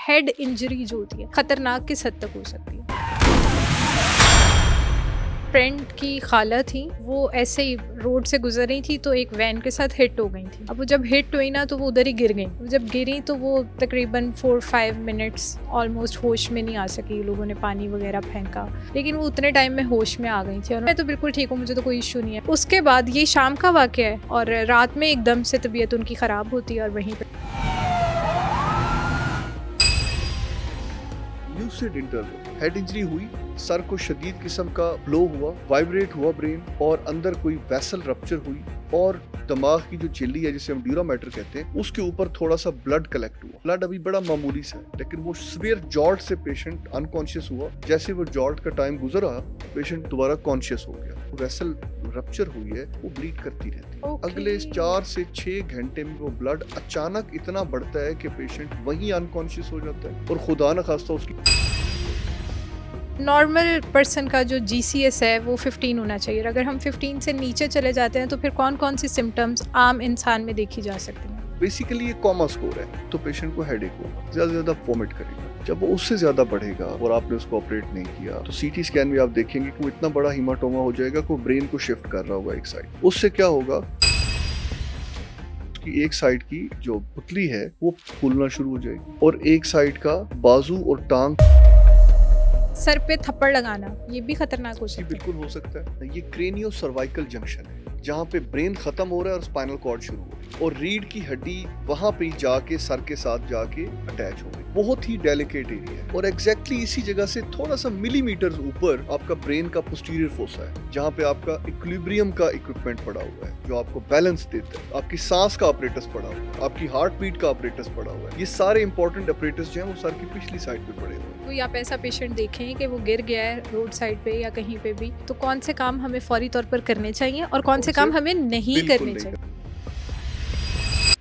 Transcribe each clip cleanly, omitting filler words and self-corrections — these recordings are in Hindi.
हेड इंजरी जो होती है खतरनाक किस हद तक हो सकती है। फ्रेंड की खाला थी, वो ऐसे ही रोड से गुजर रही थी तो एक वैन के साथ हिट हो गई थी। अब वो जब हिट हुई ना तो वो उधर ही गिर गई। जब गिरी तो वो तकरीबन 4-5 मिनट्स ऑलमोस्ट होश में नहीं आ सकी। लोगों ने पानी वगैरह फेंका, लेकिन वो उतने टाइम में होश में आ गई थी और मैं तो बिल्कुल ठीक हूँ, मुझे तो कोई इशू नहीं है। उसके बाद ये शाम का वाकया है और रात में एकदम से तबीयत उनकी ख़राब होती है और वहीं पर ल्यूसिड इंटरवल, हेड इंजरी हुई, सर को शदीद किस्म का ब्लो हुआ, वाइब्रेट हुआ ब्रेन और अंदर कोई वेसल रप्चर हुई और दिमाग की जो झिल्ली है जिसे हम ड्यूरा मैटर कहते हैं उसके ऊपर थोड़ा सा ब्लड कलेक्ट हुआ। ब्लड अभी बड़ा मामूली सा है, लेकिन वो सीवियर जॉल्ट से पेशेंट अनकॉन्शियस हुआ। जैसे वो जॉल्ट का टाइम गुजरा पेशेंट दोबारा कॉन्शियस हो गया। वेसल रप्चर हुई है, वो ब्लीड करती रहती है। अगले 4 से 6 घंटे में वो ब्लड अचानक इतना बढ़ता है कि पेशेंट वहीं अनकॉन्शियस हो जाता है और खुदा न खास्ता उसकी नॉर्मल पर्सन का जो GCS है वो 15 होना चाहिए। अगर हम 15 से नीचे चले जाते हैं तो फिर कौन कौन सी सिम्टम्स आम इंसान में देखी जा सकती हैं? बेसिकली ये कॉमा स्कोर है, तो पेशेंट को हेडेक होगा, ज्यादा से ज्यादा वोमिट करेगा। जब वो उससे ज्यादा बढ़ेगा और आपने उसको ऑपरेट नहीं किया तो सीटी स्कैन में आप देखेंगे कि वो इतना बड़ा हीमाटोमा हो जाएगा कि वो ब्रेन को शिफ्ट कर रहा होगा एक साइड। उससे क्या होगा कि एक साइड की जो पुतली है वो फूलना शुरू हो जाएगी और एक साइड का बाजू और टांग सर पे थप्पड़ लगाना ये भी खतरनाक हो जी सकता है। बिल्कुल हो सकता है। ये क्रेनियो सर्वाइकल जंक्शन है जहाँ पे ब्रेन खत्म हो रहा है और स्पाइनल कॉर्ड शुरू हो रही है और रीढ़ की हड्डी वहां पे जाके सर के साथ जाके अटैच हो गई। बहुत ही डेलिकेट एरिया है और एग्जैक्टली इसी जगह से थोड़ा सा मिलीमीटर ऊपर आपका ब्रेन का पोस्टीरियर फोसा है जहाँ पे आपका इक्विलिब्रियम का इक्विपमेंट पड़ा हुआ है जो आपको बैलेंस देता है। आपकी सांस का ऑपरेटस पड़ा हुआ है, आपकी हार्ट बीट का ऑपरेटस पड़ा हुआ है। ये सारे इंपॉर्टेंट ऑपरेटस जो है वो सर की पिछली साइड पे पड़े हुए हैं। कोई आप ऐसा पेशेंट देखें कि वो गिर गया है रोड साइड पे या कहीं पे भी, तो कौन से काम हमें फौरी तौर पर करने चाहिए और कौन से काम हमें नहीं बिल्कुल करने नहीं चाहिए?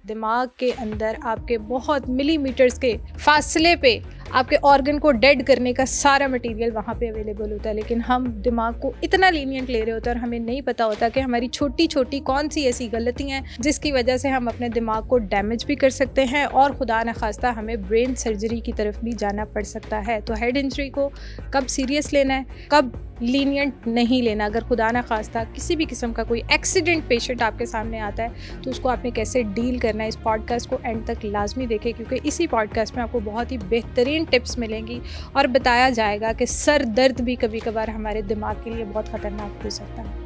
दिमाग के अंदर आपके बहुत मिलीमीटर्स के फासले पे आपके ऑर्गन को डेड करने का सारा मटेरियल वहाँ पे अवेलेबल होता है, लेकिन हम दिमाग को इतना लीनियंट ले रहे होते हैं और हमें नहीं पता होता कि हमारी छोटी छोटी कौन सी ऐसी गलतियाँ हैं जिसकी वजह से हम अपने दिमाग को डैमेज भी कर सकते हैं और खुदा न खास्ता हमें ब्रेन सर्जरी की तरफ भी जाना पड़ सकता है। तो हेड इंजरी को कब सीरियस लेना है, कब लीनियंट नहीं लेना। अगर खुदा न खास्ता किसी भी किस्म का कोई एक्सीडेंट पेशेंट आपके सामने आता है तो उसको आपने कैसे डील करना है, इस पॉडकास्ट को एंड तक लाजमी देखें, क्योंकि इसी पॉडकास्ट में आपको बहुत ही बेहतरीन टिप्स मिलेंगी और बताया जाएगा कि सर दर्द भी कभी कभार हमारे दिमाग के लिए बहुत ख़तरनाक हो सकता है।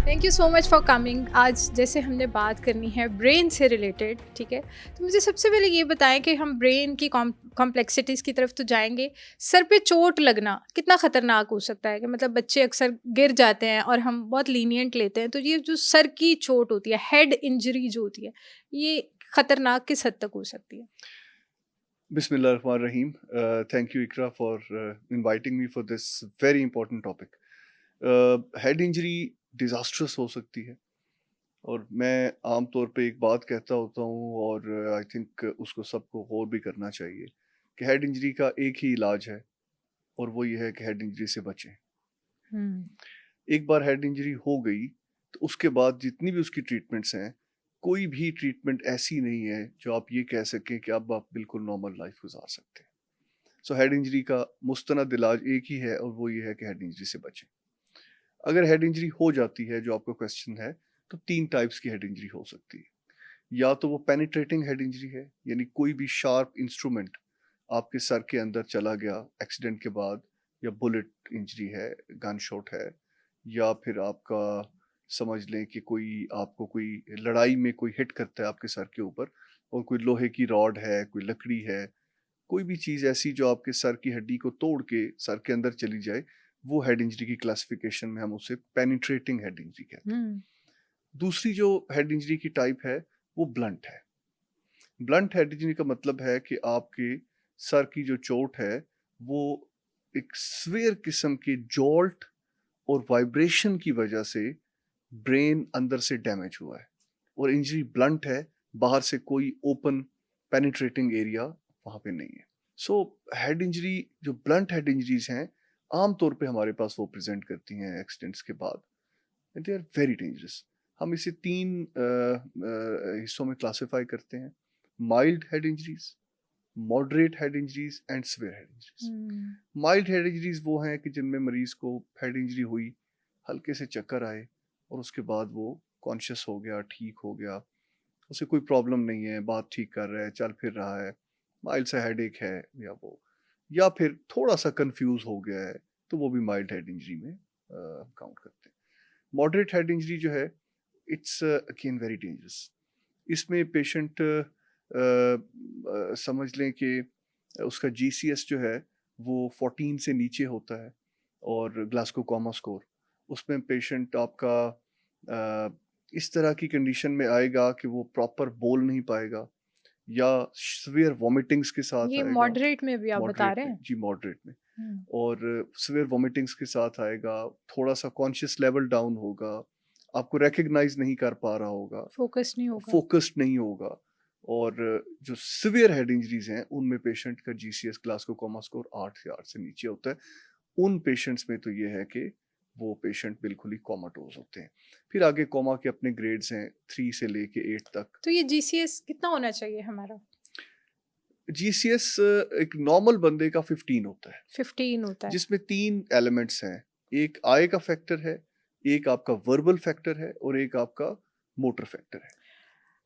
Thank you so much for coming. आज जैसे हमने बात करनी है ब्रेन से रिलेटेड, ठीक है, तो मुझे सबसे पहले ये बताएं कि हम ब्रेन की कॉम्प्लेक्सिटीज़ की तरफ तो जाएंगे। सर पे चोट लगना कितना ख़तरनाक हो सकता है कि मतलब बच्चे अक्सर गिर जाते हैं और हम बहुत लीनियंट लेते हैं, तो ये जो सर की चोट होती है, हेड इंजरी जो होती है, ये ख़तरनाक किस हद तक हो सकती है? Bismillahirrahmanirrahim. Thank you, Ikra, for inviting me for this very important topic. Head injury disastrous हो सकती है और मैं आम तौर पे एक बात कहता होता हूँ और आई थिंक उसको सबको गौर भी करना चाहिए कि हेड इंजरी का एक ही इलाज है और वो ये है कि हेड इंजरी से बचें। एक बार हेड इंजरी हो गई तो उसके बाद जितनी भी उसकी ट्रीटमेंट्स हैं, कोई भी ट्रीटमेंट ऐसी नहीं है जो आप ये कह सकें कि अब आप बिल्कुल नॉर्मल लाइफ गुजार सकते हैं। सो हेड इंजरी का मुस्तनद इलाज एक ही है और वो ये है कि हेड इंजरी से बचें। अगर हेड इंजरी हो जाती है, जो आपका क्वेश्चन है, तो 3 टाइप्स की हेड इंजरी हो सकती है। या तो वो पेनिट्रेटिंग हेड इंजरी है, यानी कोई भी शार्प इंस्ट्रूमेंट आपके सर के अंदर चला गया एक्सीडेंट के बाद, या बुलेट इंजरी है, गन शॉट है, या फिर आपका समझ लें कि कोई आपको कोई लड़ाई में कोई हिट करता है आपके सर के ऊपर और कोई लोहे की रॉड है, कोई लकड़ी है, कोई भी चीज़ ऐसी जो आपके सर की हड्डी को तोड़ के सर के अंदर चली जाए, वो हेड इंजरी की क्लासिफिकेशन में हम उसे पेनिट्रेटिंग हेड इंजरी कहते हैं। दूसरी जो हेड इंजरी की टाइप है वो ब्लंट है। ब्लंट हेड इंजरी का मतलब है कि आपके सर की जो चोट है वो एक स्वेयर किस्म के जॉल्ट और वाइब्रेशन की वजह से ब्रेन अंदर से डैमेज हुआ है और इंजरी ब्लंट है, बाहर से कोई ओपन पेनिट्रेटिंग एरिया वहां पे नहीं है। सो हेड इंजरी जो ब्लंट हेड इंजरीज हैं आमतौर पे हमारे पास वो प्रेजेंट करती हैं एक्सीडेंट्स के बाद, and they are very dangerous. हम इसे 3 हिस्सों में क्लासिफाई करते हैं। Mild head injuries, moderate head injuries and severe head injuries. Mild head injuries वो हैं कि जिनमें मरीज को हेड इंजरी हुई, हल्के से चक्कर आए और उसके बाद वो कॉन्शियस हो गया, ठीक हो गया, उसे कोई प्रॉब्लम नहीं है, बात ठीक कर रहा है, चल फिर रहा है, माइल्ड सा हेडेक है या फिर थोड़ा सा कंफ्यूज हो गया है, तो वो भी माइल्ड हेड इंजरी में काउंट करते हैं। मॉडरेट हेड इंजरी जो है, इट्स अगेन वेरी डेंजरस। इसमें पेशेंट समझ लें कि उसका जीसीएस जो है वो 14 से नीचे होता है, और ग्लासगो कॉमा स्कोर, उसमें पेशेंट आपका इस तरह की कंडीशन में आएगा कि वो प्रॉपर बोल नहीं पाएगा, या सीवियर वॉमिटिंग्स के साथ ये आएगा। मॉडरेट में भी आप बता मॉडरेट रहे में, हैं? जी मॉडरेट में, हम्म, और सीवियर वॉमिटिंग्स के साथ आएगा, थोड़ा सा कॉन्शियस लेवल डाउन होगा, आपको रिकग्नाइज नहीं कर पा रहा होगा, फोकस नहीं होगा। फोकस्ड नहीं होगा, और जो सिवियर हेड इंजरीज हैं उनमें पेशेंट का जीसीएस ग्लासगो कॉमा स्कोर 8 से नीचे होता है। उन पेशेंट्स में तो ये है कि वो पेशेंट बिल्कुल ही कोमाटोज होते हैं। फिर आगे कोमा के अपने ग्रेड्स हैं 3 से लेके 8 तक। तो ये जीसीएस कितना होना चाहिए हमारा? जीसीएस एक नॉर्मल बंदे का 15 होता है, 15 होता है। जिसमें 3 एलिमेंट्स हैं। एक आय का फैक्टर है, एक आपका वर्बल फैक्टर है, और एक आपका मोटर फैक्टर है।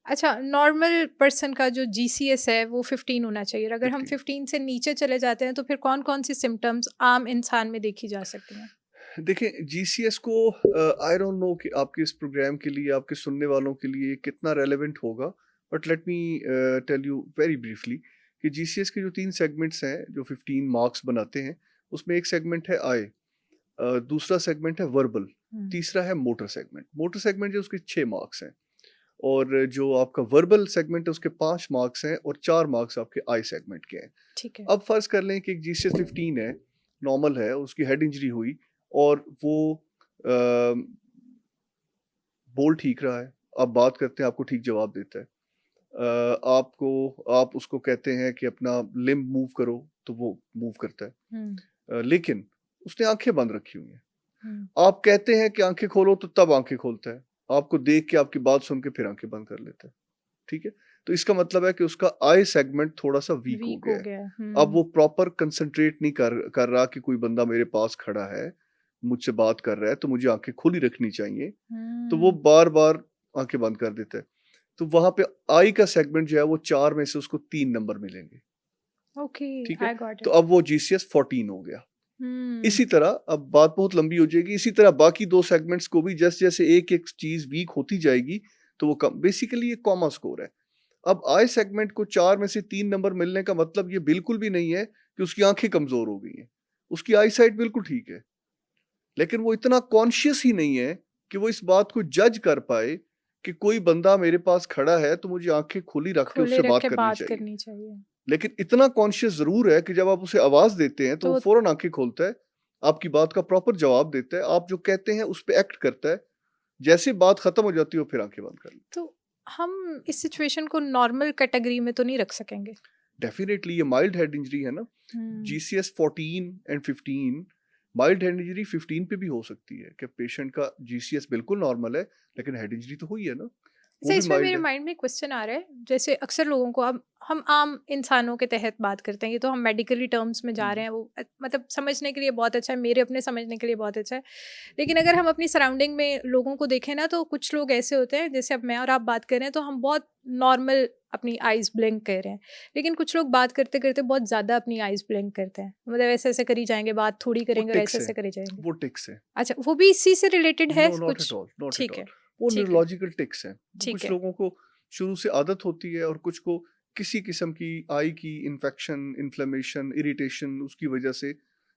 अच्छा, नॉर्मल पर्सन का जो जीसीएस है वो 15 होना चाहिए। अगर हम 15। 15 से नीचे चले जाते हैं तो फिर कौन कौन सी सिम्टम्स आम इंसान में देखी जा सकती हैं? देखिए, जीसीएस को आई डोंट नो कि आपके इस प्रोग्राम के लिए, आपके सुनने वालों के लिए कितना रेलेवेंट होगा, but let me tell you very briefly कि जीसीएस के जो 3 सेगमेंट्स हैं जो 15 मार्क्स बनाते हैं, उसमें एक सेगमेंट है आय, दूसरा सेगमेंट है वर्बल, तीसरा है मोटर सेगमेंट। मोटर सेगमेंट जो उसके 6 मार्क्स हैं, और जो आपका वर्बल सेगमेंट है उसके 5 मार्क्स हैं, और 4 मार्क्स आपके आई सेगमेंट के हैं। ठीक है। अब फर्ज कर लें कि एक जीसीएस 15 है, नॉर्मल है, उसकी हेड इंजरी हुई और वो बोल ठीक रहा है, आप बात करते हैं, आपको ठीक जवाब देता है, आप उसको कहते हैं कि अपना लिम्ब मूव करो तो वो मूव करता है, लेकिन उसने आंखें बंद रखी हुई हैं। आप कहते हैं कि आंखें खोलो तो तब आंखें खोलता है, आपको देख के, आपकी बात सुन के फिर आंखें बंद कर लेता है। ठीक है, तो इसका मतलब है कि उसका आई सेगमेंट थोड़ा सा वीक हो वीक गया हो है। गया। अब वो प्रॉपर कंसंट्रेट नहीं कर रहा कि कोई बंदा मेरे पास खड़ा है, मुझसे बात कर रहा है, तो मुझे आंखें खुली रखनी चाहिए, तो वो बार बार आंखें बंद कर देता है। तो वहां पे आई का सेगमेंट जो है वो 4 में से उसको 3 नंबर मिलेंगे। ओके, ठीक है, आई गॉट तो इट। अब वो जीसीएस 14 हो गया। इसी तरह, अब बात बहुत लंबी हो जाएगी, इसी तरह बाकी 2 सेगमेंट्स को भी जैसे जैसे एक एक चीज वीक होती जाएगी तो वो कम, बेसिकली ये कॉमा स्कोर है। अब आई सेगमेंट को 4 में से 3 नंबर मिलने का मतलब ये बिल्कुल भी नहीं है कि उसकी आंखें कमजोर हो गई हैं, उसकी आई साइट बिल्कुल ठीक है, लेकिन वो इतना कॉन्शियस ही नहीं है कि वो इस बात को जज कर पाए कि कोई बंदा मेरे पास खड़ा है तो मुझे आंखें खुली रख के खुले उससे रख बात के करनी बात चाहिए। करनी चाहिए। लेकिन इतना कॉन्शियस जरूर है कि जब आप उसे आवाज देते हैं तो तो वो फौरन आंखें खोलता है, आपकी बात का प्रॉपर जवाब देता है, आप जो कहते हैं उस पर एक्ट करता है, जैसे बात खत्म हो जाती है वो फिर आंखें बंद कर लेता तो हम इस सिचुएशन को नॉर्मल कैटेगरी में तो नहीं रख सकेंगे? है। डेफिनेटली ये माइल्ड हेड इंजरी है ना, hmm, GCS 14 and 15, mild head injury 15 पे भी हो सकती है कि पेशेंट का जीसीएस बिल्कुल नॉर्मल है, लेकिन हेड इंजरी तो हुई है ना, वो अच्छा, भी इसमें माइल्ड मेरे है। माइंड में क्वेश्चन आ रहा है। जैसे अक्सर लोगों को, अब हम आम इंसानों के तहत बात करते हैं, ये तो हम मेडिकली टर्म्स में जा रहे हैं, वो मतलब समझने के लिए बहुत अच्छा है, मेरे अपने समझने के लिए बहुत अच्छा है। लेकिन अगर हम अपनी सराउंडिंग में लोगों को देखें ना, तो कुछ लोग ऐसे होते हैं, जैसे अब मैं और आप बात कर रहे हैं तो हम बहुत नॉर्मल अपनी आइज ब्लिंक कर रहे हैं, लेकिन कुछ लोग बात करते करते बहुत ज़्यादा अपनी आइज ब्लिंक करते हैं, मतलब ऐसे ऐसे करी जाएंगे, बात थोड़ी वो करेंगे और ऐसे टिक्स है, ऐसे करी जाएंगे। वो टिक्स है। अच्छा, वो भी इसी से रिलेटेड है नो, नॉट एट कुछ? ऑल, नॉट एट ठीक ऑल। है, वो ठीक है, न्यूरोलॉजिकल टिक्स हैं। वो ठीक कुछ है। लोगों को शुरू से आदत होती है, और कुछ को किसी किस्म की आई की इन्फेक्शन, इन्फ्लेमेशन, इरिटेशन, उसकी वजह से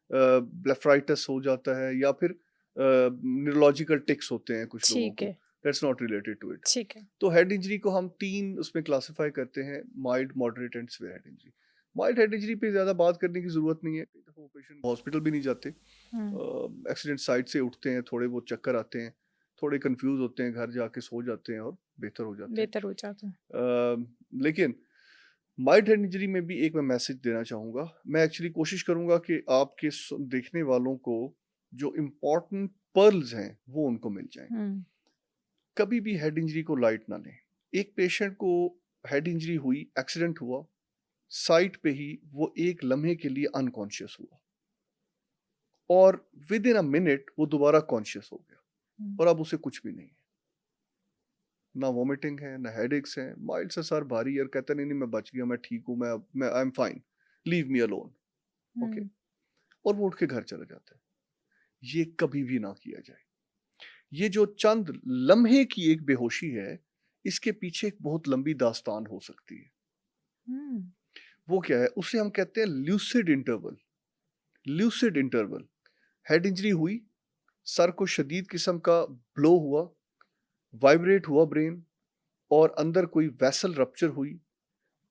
ब्लेफराइटिस हो जाता है, या फिर न्यूरोलॉजिकल टिक्स होते हैं कुछ लोगों ठीक को। है, that's not related to it. ठीक है। तो हेड इंजरी को हम 3 उसमें क्लासिफाई करते हैं, mild, moderate and severe head injury. Mild head injury पे ज़्यादा बात करने की ज़रूरत नहीं है, कई दफ़ा वो पेशेंट हॉस्पिटल भी नहीं जाते, हुँ, एक्सीडेंट साइट से उठते हैं, थोड़े बहुत चक्कर आते हैं, थोड़े कंफ्यूज होते हैं, घर जाके सो जाते हैं और बेहतर हो जाते हैं। बेहतर हो जाता है। लेकिन माइल्ड हेड इंजरी में भी एक मैं मैसेज देना चाहूँगा। मैं एक्चुअली कोशिश करूँगा कि आपके देखने वालों को जो इम्पोर्टेंट पर्ल्स हैं वो उनको मिल जाएं। हुँ, कभी भी हेड इंजरी को लाइट ना लें। एक पेशेंट को हेड इंजरी हुई, एक्सीडेंट हुआ, साइट पे ही वो एक लम्हे के लिए अनकॉन्शियस हुआ और विद इन अ मिनट वो दोबारा कॉन्शियस हो गया और अब उसे कुछ भी नहीं है, ना वॉमिटिंग है ना हेडेक्स है, माइल्ड सा सर भारी और कहता नहीं नहीं मैं बच गया, मैं ठीक हूँ, मैं I am fine, leave me alone. Okay, और वो उठ के घर चला जाता है। ये कभी भी ना किया जाए। ये जो चंद लम्हे की एक बेहोशी है, इसके पीछे एक बहुत लंबी दास्तान हो सकती है। वो क्या है, उसे हम कहते हैं lucid interval. Lucid interval, head injury हुई, सर को शदीद किस्म का ब्लो हुआ, वाइब्रेट हुआ ब्रेन, और अंदर कोई वेसल रप्चर हुई,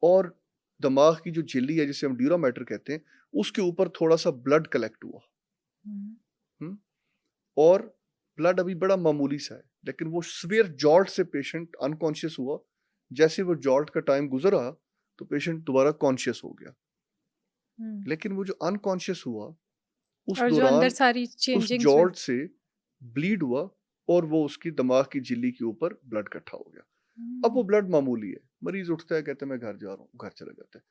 और दिमाग की जो झिल्ली है जिसे हम ड्यूरामेटर कहते हैं, उसके ऊपर थोड़ा सा ब्लड कलेक्ट हुआ। और ब्लड अभी बड़ा मामूली सा है, लेकिन वो स्वेयर जॉल्ट से पेशेंट अनकॉन्शियस हुआ। जैसे वो जॉल्ट का टाइम गुजरा तो पेशेंट दोबारा कॉन्शियस हो गया। लेकिन वो जो अनकॉन्शियस हुआ उस और जो अंदर दौरान सारी उस चेंजिंग्स जॉल्ट से ब्लीड हुआ और वो उसकी दिमाग की झिल्ली के ऊपर ब्लड इकट्ठा हो गया। अब वो ब्लड मामूली है, मरीज उठता है, कहता है मैं घर जा रहा हूँ, घर चला जाता है।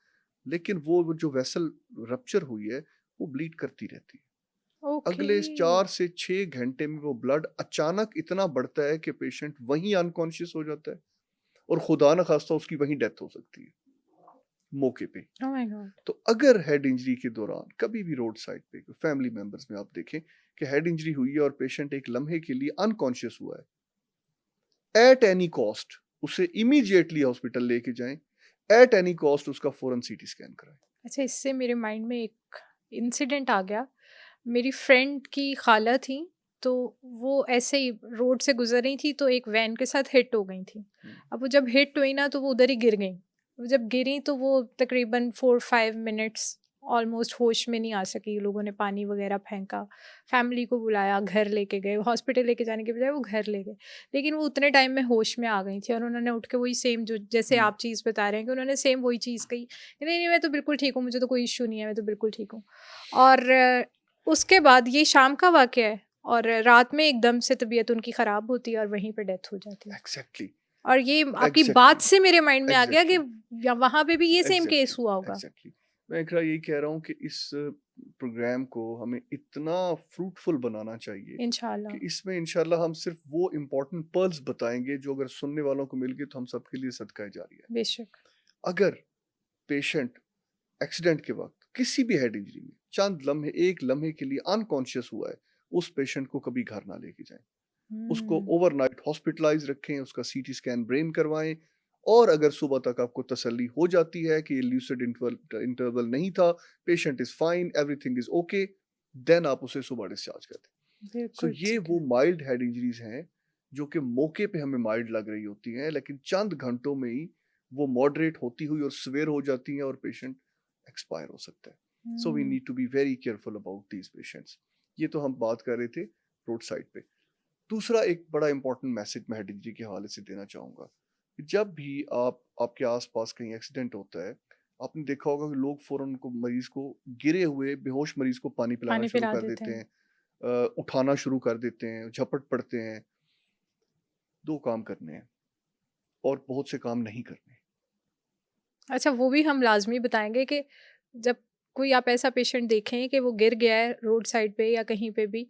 लेकिन वो जो वेसल रप्चर हुई है वो ब्लीड करती रहती है। अगले 4 से 6 घंटे में वो ब्लड अचानक इतना बढ़ता है कि पेशेंट वहीं अनकॉन्शियस हो जाता है और खुदा न खास्ता उसकी वहीं डेथ हो सकती है मौके पे। Oh my God. तो अगर हेड इंजरी के दौरान कभी भी रोड साइड पे फैमिली मेंबर्स में आप देखें कि हेड इंजरी हुई है और पेशेंट एक लम्हे के लिए अनकॉन्शियस हुआ है, एट एनी कॉस्ट उसे इमीडिएटली हॉस्पिटल लेके जाएं, एट एनी कॉस्ट उसका फौरन सीटी स्कैन कराएं। अच्छा, इससे मेरे माइंड में एक इंसिडेंट आ गया। मेरी फ्रेंड की खाला थी, तो वो ऐसे ही रोड से गुजर रही थी तो एक वैन के साथ हिट हो गई थी। अब वो जब हिट हुई ना तो वो उधर ही गिर गई। वो जब गिरी तो वो तकरीबन 4-5 मिनट्स ऑलमोस्ट होश में नहीं आ सकी। लोगों ने पानी वगैरह फेंका, फैमिली को बुलाया, घर लेके गए, हॉस्पिटल लेके जाने के बजाय वो घर ले गए। लेकिन वो उतने टाइम में होश में आ गई थी और उन्होंने उठ के वही सेम जो जैसे आप चीज़ बता रहे हैं कि उन्होंने सेम वही चीज़ कही, नहीं नहीं मैं तो बिल्कुल ठीक हूँ, मुझे तो कोई इशू नहीं है, मैं तो बिल्कुल ठीक हूँ। और उसके बाद ये शाम का वाक़या है और रात में एकदम से तबीयत उनकी ख़राब होती है और वहीं पे डेथ हो जाती है। एग्जैक्टली, और ये आपकी बात से मेरे माइंड में आ गया कि वहाँ पे भी ये सेम केस हुआ होगा। एग्जैक्टली। मैं एक यही कह रहा हूँ कि इस प्रोग्राम को हमें इतना फ्रूटफुल बनाना चाहिए इंशाल्लाह। कि इसमें इंशाल्लाह हम सिर्फ वो इम्पोर्टेंट पर्ल्स बताएंगे जो अगर सुनने वालों को मिल गए तो हम सबके लिए सदका जारी है। बेशक। अगर पेशेंट एक्सीडेंट के वक्त किसी भी हेड इंजरी में चंद लम्हे, एक लम्हे के लिए अनकॉन्शियस हुआ है, उस पेशेंट को कभी घर ना लेके जाएं। उसको ओवरनाइट हॉस्पिटलाइज रखें, उसका सीटी स्कैन ब्रेन करवाएं, और अगर सुबह तक आपको तसल्ली हो जाती है कि ये ल्यूसिड इंटरवल नहीं था, patient is fine, everything is okay, then आप उसे सुबह डिस्चार्ज कर दें। सो ये वो माइल्ड हेड इंजरीज हैं जो कि मौके पे हमें माइल्ड लग रही होती हैं, लेकिन चंद घंटों में ही वो मॉडरेट होती हुई और सवेयर हो जाती हैं और पेशेंट एक्सपायर हो सकता है। So we need to be very careful about these patients. ये तो हम बात कर रहे थे रोड साइड पे। दूसरा एक बड़ा इंपॉर्टेंट मैसेज मैं हेड इंजरी के हवाले से देना चाहूँगा। जब भी आपके आसपास कहीं एक्सीडेंट होता है, आपने देखा होगा कि लोग फौरन को मरीज को, गिरे हुए बेहोश मरीज को पानी पिलाना शुरू कर देते हैं, उठाना शुरू कर देते हैं, झपट पड़ते हैं। 2 काम करने हैं और बहुत से काम नहीं करने। अच्छा, वो भी हम लाजमी बताएंगे कि जब कोई आप ऐसा पेशेंट देखें कि वो गिर गया है रोड साइड पे या कहीं पे भी,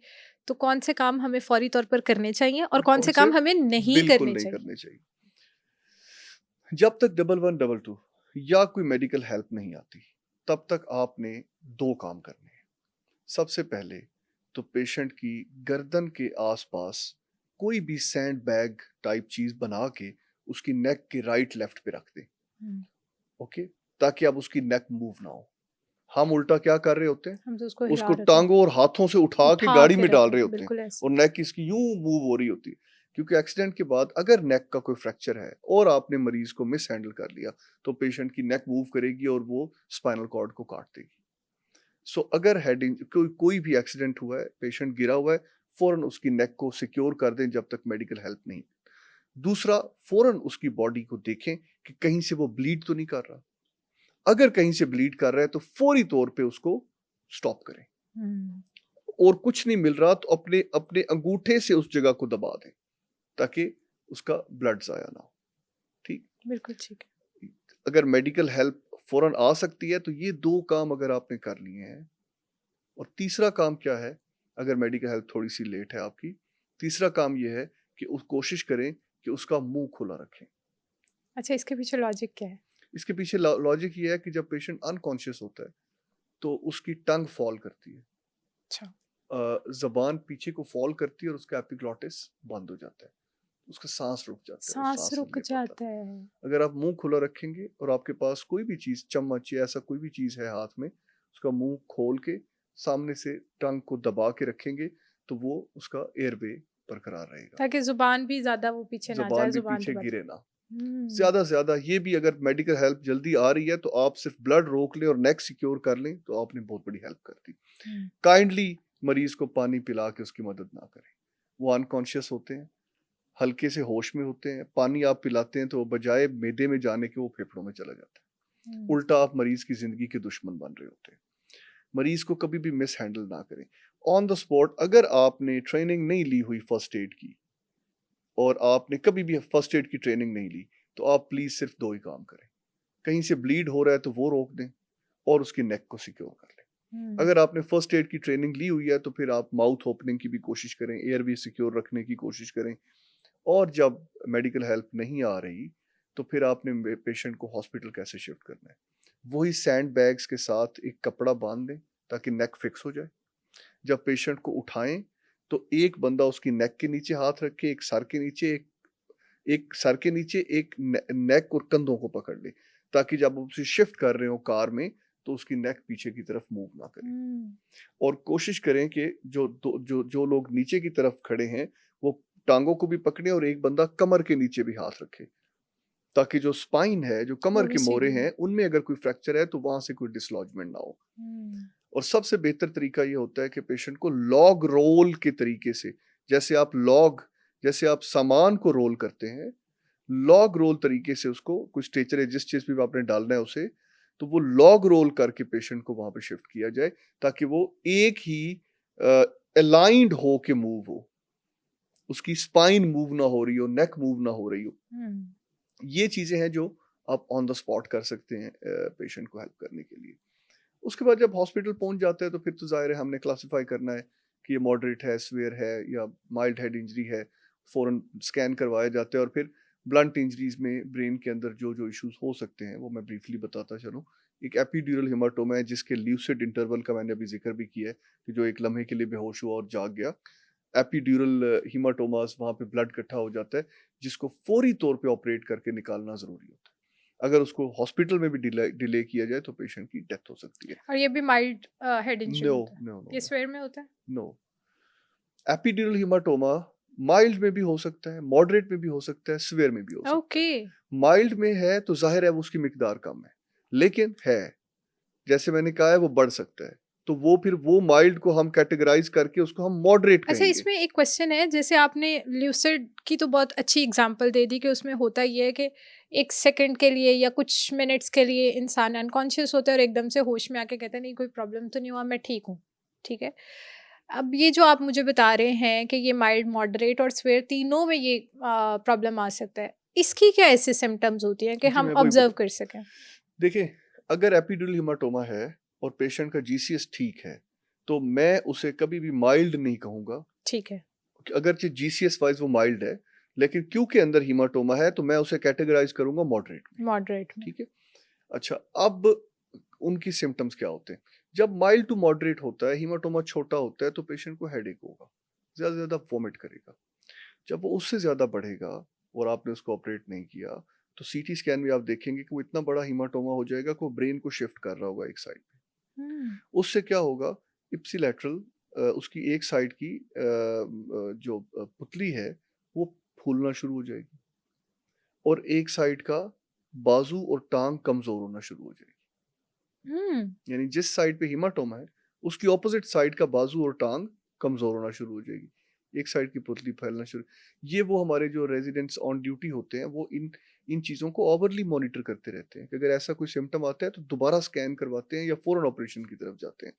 तो कौन से काम हमें फौरी तौर पर करने चाहिए और कौन से काम हमें नहीं बिल्कुल करने नहीं चाहिए। करने चाहिए। जब तक 1122 या कोई मेडिकल हेल्प नहीं आती, तब तक आपने 2 काम करने हैं। सबसे पहले तो पेशेंट की गर्दन के आसपास कोई भी सैंड बैग टाइप चीज बना के उसकी नेक के राइट लेफ्ट पे रख दें। ओके, ताकि अब उसकी नेक मूव ना हो। हम उल्टा क्या कर रहे होते हैं, हम तो उसको उसको हिला रहे टांगों और हाथों से उठा के गाड़ी में डाल रहे होते हैं बिल्कुल ऐसे। और नेक इसकी यूं मूव हो रही होती है। क्योंकि एक्सीडेंट के बाद अगर नेक का कोई फ्रैक्चर है और आपने मरीज को मिस हैंडल कर लिया तो पेशेंट की नेक मूव करेगी और वो स्पाइनल कॉर्ड को काट देगी। सो अगर हेडिंग कोई भी एक्सीडेंट हुआ है, पेशेंट गिरा हुआ है, फौरन उसकी नेक को सिक्योर कर दें जब तक मेडिकल हेल्प नहीं। दूसरा, फौरन उसकी बॉडी को देखें कि कहीं से वो ब्लीड तो नहीं कर रहा। अगर कहीं से ब्लीड कर रहा है तो फौरी तौर पे उसको स्टॉप करें, और कुछ नहीं मिल रहा तो अपने अपने अंगूठे से उस जगह को दबा दें ताकि उसका ब्लड जाया ना हो। ठीक, बिल्कुल ठीक है। अगर मेडिकल हेल्प फ़ौरन आ सकती है। तो ये 2 काम अगर आपने कर लिए हैं, और तीसरा काम क्या है, अगर मेडिकल हेल्प थोड़ी-सी लेट है आपकी, तीसरा काम ये है कि कोशिश करें कि उसका मुँह खुला रखें। अच्छा, इसके पीछे लॉजिक क्या है? इसके पीछे लॉजिक ये है कि जब पेशेंट अनकॉन्शियस होता है, तो उसकी टंग फॉल करती है। अच्छा। ज़बान पीछे को फॉल करती है और उसका एपिग्लॉटिस बंद हो जाता है। उसका साँस रुक जाता है, वो सांस साँस नहीं रुक ले पाता। जाता है। अगर आप मुँह खुला रखेंगे और आपके पास कोई भी चीज़, चम्मच या ऐसा कोई भी चीज़ है हाथ में, उसका मुँह खोल के सामने से टंग को दबा के रखेंगे, तो वो उसका एयरवे बरकरार रहेगा। ताकि ज़ुबान भी ज़्यादा वो पीछे ना जाए, ज़ुबान भी ज़ुबान पीछे दबा के। गिरे ना। हुँ। ज़्यादा से ज़्यादा ये भी, अगर मेडिकल हेल्प जल्दी आ रही है तो आप सिर्फ ब्लड रोक लें और नेक सिक्योर कर लें, तो आपने बहुत बड़ी हेल्प कर दी। हुँ। काइंडली मरीज को पानी पिला के उसकी मदद ना करें। वो अनकॉन्शियस होते हैं, हल्के से होश में होते हैं, पानी आप पिलाते हैं तो बजाय मैदे में जाने के वो फेफड़ों में चला जाता है। हुँ। उल्टा आप मरीज की जिंदगी के दुश्मन बन रहे होते हैं। मरीज को कभी भी मिस हैंडल ना करें। ऑन द स्पॉट, अगर आपने ट्रेनिंग नहीं ली हुई फर्स्ट एड की, और आपने कभी भी फर्स्ट एड की ट्रेनिंग नहीं ली, तो आप प्लीज सिर्फ 2 ही काम करें। कहीं से ब्लीड हो रहा है तो वो रोक दें, और उसकी नेक को सिक्योर कर लें। हुँ। अगर आपने फर्स्ट एड की ट्रेनिंग ली हुई है तो फिर आप माउथ ओपनिंग की भी कोशिश करें, एयर भी सिक्योर रखने की कोशिश करें। और जब मेडिकल हेल्प नहीं आ रही, तो फिर आपने पेशेंट को हॉस्पिटल कैसे शिफ्ट करना है, वही सैंड बैग्स के साथ एक कपड़ा बांध दें ताकि नेक फिक्स हो जाए। जब पेशेंट को उठाएं, तो एक बंदा उसकी नेक के नीचे हाथ रखे, एक सर के नीचे, एक सर के नीचे, एक नेक और कंधों को पकड़ ले, ताकि जब आप उसे शिफ्ट कर रहे हो कार में, तो उसकी नेक पीछे की तरफ मूव ना करे। हुँ। और कोशिश करें कि जो लोग नीचे की तरफ खड़े हैं, वो टांगों को भी पकड़े और एक बंदा कमर के नीचे भी हाथ रखे, ताकि जो स्पाइन है, जो कमर वो भी के मोरे सीधी हो। हैं, उनमें अगर कोई फ्रैक्चर है तो वहां से कोई डिसलॉजमेंट ना हो। हुँ। और सबसे बेहतर तरीका ये होता है कि पेशेंट को लॉग रोल के तरीके से, जैसे आप जैसे आप सामान को रोल करते हैं, लॉग रोल तरीके से उसको, कुछ स्ट्रेचर है जिस चीज पे भी आपने डालना है उसे, तो वो लॉग रोल करके पेशेंट को वहां पे शिफ्ट किया जाए, ताकि वो एक ही अलाइंड हो के मूव हो, उसकी स्पाइन मूव ना हो रही हो, नेक मूव ना हो रही हो। हुँ। ये चीजें हैं जो आप ऑन द स्पॉट कर सकते हैं पेशेंट को हेल्प करने के लिए। उसके बाद जब हॉस्पिटल पहुंच जाते हैं, तो फिर तो जाहिर है हमने क्लासिफाई करना है कि ये मॉडरेट है, सीवियर है, या माइल्ड हेड इंजरी है। फौरन स्कैन करवाया जाता है, और फिर ब्लंट इंजरीज में ब्रेन के अंदर जो जो इश्यूज हो सकते हैं वो मैं ब्रीफली बताता चलूँ। एक एपिड्यूरल हेमाटोमा है, जिसके ल्यूसिड इंटरवल का मैंने अभी जिक्र भी किया है, कि जो एक लम्हे के लिए बेहोश हुआ और जाग गया। एपिड्यूरल हेमाटोमास, वहाँ पे ब्लड इकट्ठा हो जाता है, जिसको फौरी तौर पे ऑपरेट करके निकालना ज़रूरी होता है। अगर उसको हॉस्पिटल में भी डिले किया जाए तो पेशेंट की डेथ हो सकती है। और ये भी माइल्ड हेड इंजरी नो, होता है? नो, नो, ये नो, स्वेयर में होता है? नो। एपिड्यूरल हेमाटोमा माइल्ड में भी हो सकता है, मॉडरेट में भी हो सकता है, सीवियर में भी हो सकता है। ओके। माइल्ड में है तो ज़ाहिर है वो उसकी मिकदार कम है, लेकिन है, जैसे मैंने कहा है, वो बढ़ सकता है। तो वो फिर वो माइल्ड को हम कैटेगराइज़ करके उसको हम मॉडरेट अच्छा, कहेंगे। इसमें एक क्वेश्चन है, जैसे आपने ल्यूसिड की तो बहुत अच्छी एग्जांपल दे दी कि उसमें होता ये है कि 1 सेकंड के लिए या कुछ मिनट्स के लिए इंसान अनकॉन्शियस होता है और एकदम से होश में आके कहता है नहीं कोई प्रॉब्लम तो नहीं हुआ, मैं ठीक हूँ, ठीक है। अब ये जो आप मुझे बता रहे हैं कि ये माइल्ड, मॉडरेट और सीवियर तीनों में ये प्रॉब्लम आ सकता है। इसकी क्या ऐसे सिम्पटम्स होती हैं कि जी, हम मैं वही ऑब्जर्व बता कर सकें? देखिए, अगर एपिड्यूरल हेमाटोमा है और पेशेंट का जीसीएस ठीक है, तो मैं उसे कभी भी माइल्ड नहीं कहूँगा। ठीक है। अगरचे जीसीएस वाइज़ वो माइल्ड है, लेकिन क्योंकि अंदर हेमाटोमा है, तो मैं उसे कैटेगराइज़ करूँगा मॉडरेट में, मॉडरेट में। ठीक है? अच्छा, अब उनकी सिम्पटम्स क्या होते हैं? जब माइल्ड टू मॉडरेट होता है, हेमाटोमा छोटा होता है, तो पेशेंट को हेडेक होगा, ज़्यादा से ज़्यादा वॉमिट करेगा। जब वो उससे ज़्यादा बढ़ेगा और आपने उसको ऑपरेट नहीं किया, तो सीटी स्कैन में आप देखेंगे कि वो इतना बड़ा हेमाटोमा हो जाएगा कि वो ब्रेन को शिफ्ट कर रहा होगा एक साइड पे। हुँ। उससे क्या होगा, इप्सिलैटरल उसकी एक साइड की जो पुतली है, वो फूलना शुरू हो जाएगी, और एक साइड का बाजू और टांग कमज़ोर होना शुरू हो जाएगी। हुँ। यानी जिस साइड पे हेमाटोमा है, उसकी ऑपोजिट साइड का बाजू और टांग कमज़ोर होना शुरू हो जाएगी। एक साइड की पुतली फैलना शुरू। ये वो हमारे जो रेज़िडेंट्स ऑन ड्यूटी होते हैं, वो इन इन चीज़ों को ओवरली मॉनिटर करते रहते हैं कि अगर ऐसा कोई सिम्पटम आता है तो दोबारा स्कैन करवाते हैं या फ़ौरन ऑपरेशन की तरफ जाते हैं।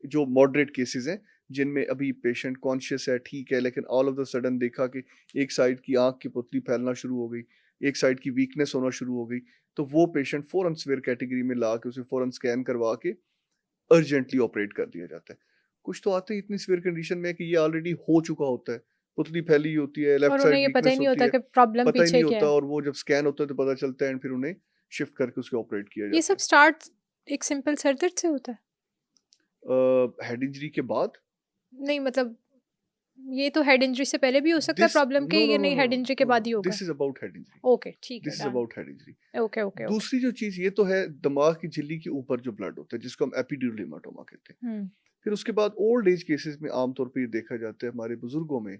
जो मॉडरेट केसेज़ हैं, जिनमें अभी पेशेंट कॉन्शियस है, ठीक है, लेकिन ऑल ऑफ द सडन देखा कि एक साइड की आँख की पुतली फैलना शुरू हो गई, एक साइड की वीकनेस होना शुरू हो गई, तो वो पेशेंट फ़ौरन सीवियर कैटेगरी में ला के उसे फ़ौरन स्कैन करवा के अर्जेंटली ऑपरेट कर दिया जाता है। कुछ तो आते ही इतनी सीवियर कंडीशन में है कि ये ऑलरेडी हो चुका होता है, पुतली फैली होती है, और लेफ्ट उन्हें साइड ये पता ही वीकनेस नहीं होती होता है, कि प्रॉब्लम पता ही पीछे नहीं क्या होता है। और वो जब स्कैन होता है तो पता चलता है एंड फिर उन्हें शिफ्ट करके उसको ऑपरेट किया ये जाता सब स्टार्ट एक सिंपल सर दर्द से होता है? है। हेड इंजरी के बाद नहीं मतलब ये तो हेड इंजरी से पहले भी हो सकता है दिस प्रॉब्लम के, नो ये नो नो नहीं नो हेड इंजरी के नो बाद ही नो होगा? This is about head injury. Okay ठीक है, this is done. About head injury. Okay okay okay. दूसरी जो चीज ये तो है दिमाग की झिल्ली के ऊपर जो ब्लड होता है जिसको हम एपिड्यूरल हेमाटोमा कहते हैं। हम्म। फिर उसके बाद ओल्ड एज केसेस में आमतौर पर ये देखा जाता है हमारे बुजुर्गों में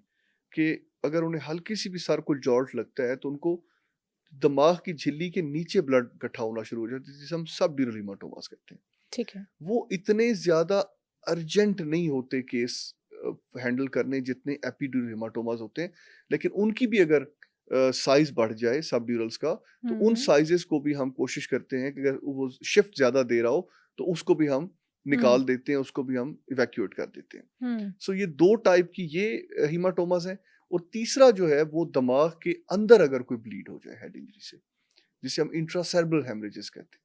कि अगर उन्हें हल्की सी भी सर को जॉल्ट लगता है तो उनको दिमाग की झिल्ली के नीचे ब्लड इकट्ठा होना शुरू हो जाता है जिसे हम सबड्यूरल हेमाटोमास कहते हैं। ठीक है। वो इतने ज्यादा अर्जेंट नहीं होते केस हैंडल करने जितने एपिड्यूरल हेमाटोमास होते हैं, लेकिन उनकी भी अगर साइज बढ़ जाए सबड्यूरल्स का तो उन हम्म साइजेस को भी हम कोशिश करते हैं कि अगर वो शिफ्ट ज्यादा दे रहा हो तो उसको भी हम हम्म निकाल देते हैं, उसको भी हम इवैक्यूएट कर देते हैं। हम्म सो ये दो टाइप की ये हीमाटोमास है। और तीसरा जो है वो दिमाग के अंदर अगर कोई ब्लीड हो जाए हेड इंजरी से, जिसे हम इंट्रासेरेब्रल हेमरेजेस कहते हैं,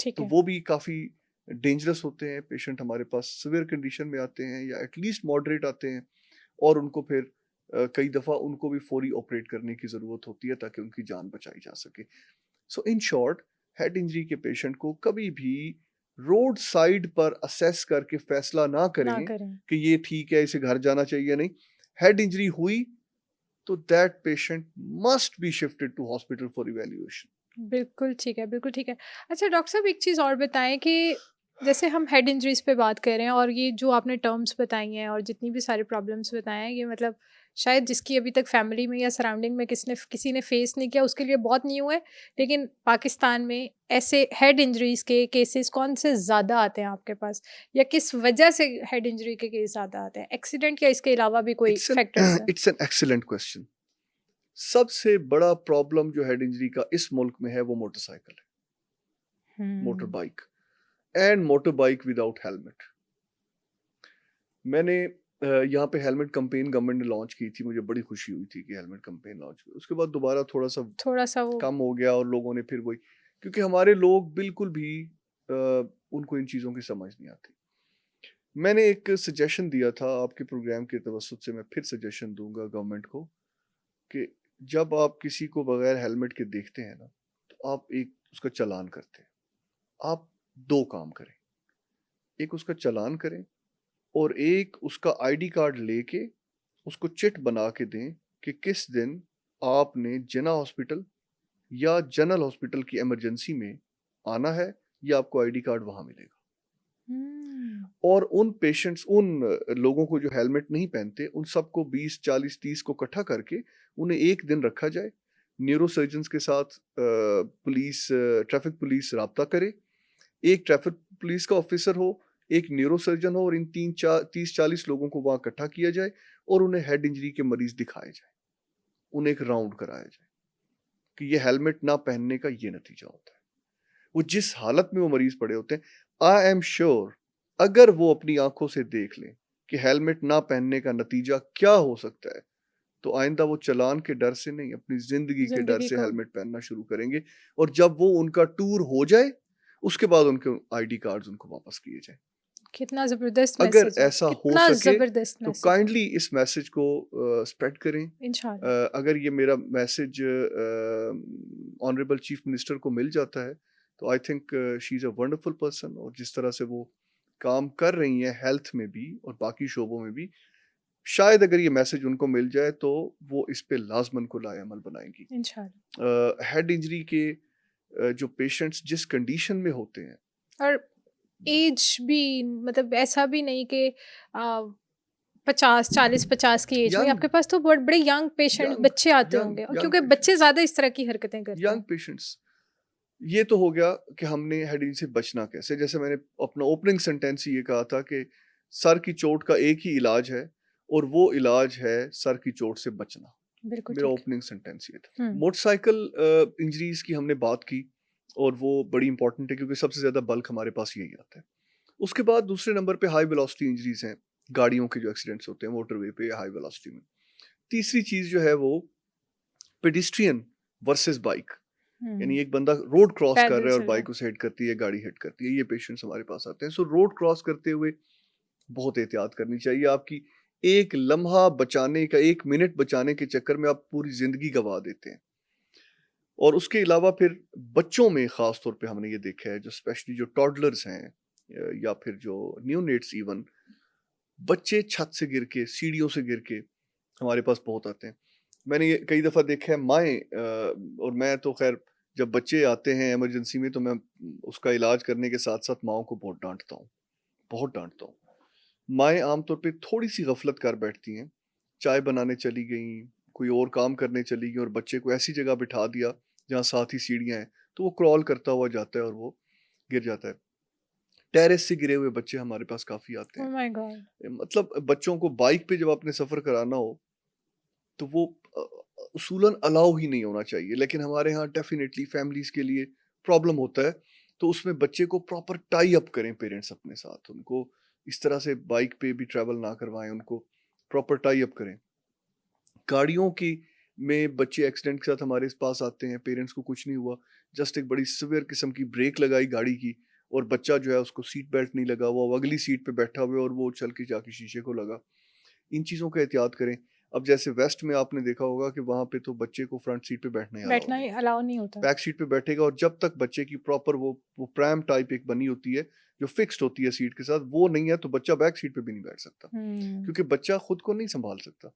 ठीक तो है। वो भी काफी डेंजरस होते हैं। पेशेंट हमारे पास सिवियर कंडीशन में आते हैं या एटलीस्ट मॉडरेट आते हैं और उनको फिर कई दफा उनको भी फौरी ऑपरेट करने की जरूरत होती है ताकि उनकी जान बचाई जा सके। सो इन शॉर्ट, हेड इंजरी के पेशेंट को कभी भी रोड साइड पर असेस करके फैसला ना ना करें करें। कि ये ठीक है, इसे घर जाना चाहिए नहीं। हेड इंजरी हुई तो that patient must be shifted to hospital for evaluation. बिल्कुल ठीक है, बिल्कुल ठीक है। अच्छा डॉक्टर साहब एक चीज़ और बताएं कि जैसे हम हेड इंजरीज पे बात कर रहे हैं और ये जो आपने टर्म्स बताई हैं और जितनी भी सारी प्रॉब्लम्स बताए हैं, ये मतलब शायद जिसकी अभी तक फैमिली में या सराउंडिंग में किसी ने फेस नहीं किया उसके लिए बहुत न्यू है। लेकिन पाकिस्तान में ऐसे हेड इंजरीज के केसेस कौन से ज़्यादा आते हैं आपके पास, या किस वजह से हेड इंजरी के केस ज़्यादा आते हैं? एक्सीडेंट या इसके अलावा भी कोई इट्स एन फैक्टर्स हैं? It's an excellent question. सबसे बड़ा प्रॉब्लम जो हेड इंजरी का इस मुल्क में है वो मोटरसाइकिल है, motor hmm. Bike and motor bike without helmet. मैंने यहाँ पे हेलमेट कैंपेन गवर्नमेंट ने लॉन्च की थी, मुझे बड़ी खुशी हुई थी कि हेलमेट कैंपेन लॉन्च हुई। उसके बाद दोबारा थोड़ा सा वो कम हो गया और लोगों ने फिर वही, क्योंकि हमारे लोग बिल्कुल भी उनको इन चीज़ों की समझ नहीं आती। मैंने एक सजेशन दिया था आपके प्रोग्राम के तवज्जुद से, मैं फिर सजेशन दूंगा गवर्नमेंट को कि जब आप किसी को बगैर हेलमेट के देखते हैं ना तो आप एक उसका चालान करते हैं। आप दो काम करें, एक उसका चालान करें और एक उसका आईडी कार्ड लेके उसको चिट बना के दें कि किस दिन आपने जिना हॉस्पिटल या जनरल हॉस्पिटल की इमरजेंसी में आना है, या आपको आईडी कार्ड वहां मिलेगा। हम्म और उन पेशेंट्स, उन लोगों को जो हेलमेट नहीं पहनते, उन सबको 20 40 30 को इकट्ठा करके उन्हें एक दिन रखा जाए। न्यूरो सर्जन्स के साथ पुलिस, ट्रैफिक पुलिस राब्ता करे, एक ट्रैफिक पुलिस का ऑफिसर हो, एक न्यूरो सर्जन हो, और इन 30 40 लोगों को वहां इकट्ठा किया जाए और उन्हें हेड इंजरी के मरीज दिखाए जाए, उन्हें एक राउंड कराया जाए कि ये हेलमेट ना पहनने का ये नतीजा होता है। वो जिस हालत में वो मरीज पड़े होते हैं, आई एम श्योर अगर वो अपनी आंखों से देख लें कि हेलमेट ना पहनने का नतीजा क्या हो सकता है, तो आइंदा वो चालान के डर से नहीं, अपनी जिंदगी के डर जिंदगी से को हेलमेट पहनना शुरू करेंगे। और जब वो उनका टूर हो जाए उसके बाद उनके आईडी कार्ड्स उनको वापस किए जाए। कितना जबरदस्त अगर मैसेज है, ऐसा हो कितना सके जबरदस्त तो मैसेज है। काइंडली इस मैसेज को स्प्रेड करें। इंशाल्लाह। अगर ये मेरा मैसेज ऑनरेबल चीफ मिनिस्टर को मिल जाता है तो I think she is a wonderful person, और जिस तरह से वो काम कर रही हैं हेल्थ में भी और बाकी शोबों में भी, शायद अगर ये मैसेज उनको मिल जाए तो वो इस पे लाजमन को लाएअमल बनाएंगी। इंशाल्लाह। हेड इंजरी के जो पेशेंट्स जिस कंडीशन में होते हैं, और एज भी मतलब ऐसा भी नहीं कि 50 40 50 की एज में, यंग आपके पास तो बड़े बड़े यंग पेशेंट यंग बच्चे आते यंग होंगे, और यंग क्योंकि बच्चे पेशेंट्स ज़्यादा इस तरह की हरकतें करते यंग हैं। पेशेंट्स ये तो हो गया कि हमने हेड इंजरी से बचना कैसे। जैसे मैंने अपना ओपनिंग सेंटेंस ये कहा था कि सर की चोट का एक ही इलाज है और वो इलाज है सर की चोट से बचना। बिल्कुल मेरा ठीक। ओपनिंग सेंटेंस ये था। हम्म मोटरसाइकिल इंजरीज की हमने बात की और वो बड़ी इंपॉर्टेंट है क्योंकि सबसे ज्यादा बल्क हमारे पास यही आता है। उसके बाद दूसरे नंबर पे हाई वेलोसिटी इंजरीज हैं, गाड़ियों के जो एक्सीडेंट्स होते हैं मोटरवे पे या हाई वेलोसिटी में। तीसरी चीज जो है वो पेडिस्ट्रियन वर्सेस बाइक। यानी एक बंदा रोड क्रॉस कर पैदल रहा है और चल बाइक रहा उसे हिट करती है, गाड़ी हिट करती है, ये पेशेंट्स हमारे पास आते हैं। सो रोड क्रॉस करते हुए बहुत एहतियात करनी चाहिए। आपकी एक लम्हा बचाने का, 1 मिनट बचाने के चक्कर में आप पूरी जिंदगी गंवा देते हैं। और उसके अलावा फिर बच्चों में ख़ास तौर पे हमने ये देखा है, जो स्पेशली जो टॉडलर्स हैं या फिर जो न्यूनेट्स इवन, बच्चे छत से गिर के, सीढ़ियों से गिर के हमारे पास बहुत आते हैं। मैंने ये कई दफ़ा देखा है, माएँ और मैं तो ख़ैर जब बच्चे आते हैं इमरजेंसी में तो मैं उसका इलाज करने के साथ-साथ माँओं को बहुत डाँटता हूँ, बहुत डाँटता हूँ। माएँ आमतौर पे थोड़ी-सी गफ़लत कर बैठती हैं, चाय बनाने चली गईं, कोई और काम करने चली गईं और बच्चे को ऐसी जगह बिठा दिया जहाँ साथ ही सीढ़ियाँ हैं, तो वो क्रॉल करता हुआ जाता है और वो गिर जाता है। टेरेस से गिरे हुए बच्चे हमारे पास काफ़ी आते ओह हैं। My God! मतलब बच्चों को बाइक पे जब आपने सफ़र कराना हो, तो वो उसूलन अलाउ ही नहीं होना चाहिए, लेकिन हमारे यहाँ डेफ़िनेटली फैमिलीज़ के लिए प्रॉब्लम होता है, तो उसमें बच्चे को प्रॉपर टाई अप करें पेरेंट्स अपने साथ, उनको इस तरह से बाइक पे भी ट्रैवल ना करवाएँ, उनको प्रॉपर टाई अप करें। गाड़ियों की में बच्चे एक्सीडेंट के साथ हमारे पास आते हैं, पेरेंट्स को कुछ नहीं हुआ, जस्ट एक बड़ी सीवियर किस्म की ब्रेक लगाई गाड़ी की और बच्चा जो है उसको सीट बेल्ट नहीं लगा हुआ, वो अगली सीट पे बैठा हुआ है और वो उछल के जाके शीशे को लगा। इन चीज़ों का एहतियात करें। अब जैसे वेस्ट में आपने देखा होगा कि वहाँ पे तो बच्चे को फ्रंट सीट पे बैठना ही अलाउ बैठना नहीं ही है। अलाउ नहीं होता। बैक सीट पे बैठेगा और जब तक बच्चे की प्रॉपर वो प्रैम टाइप एक बनी होती है, जो फिक्स्ड होती है सीट के साथ, वो नहीं है तो बच्चा बैक सीट पे भी नहीं बैठ सकता, हुँ। क्योंकि बच्चा खुद को नहीं सँभाल सकता।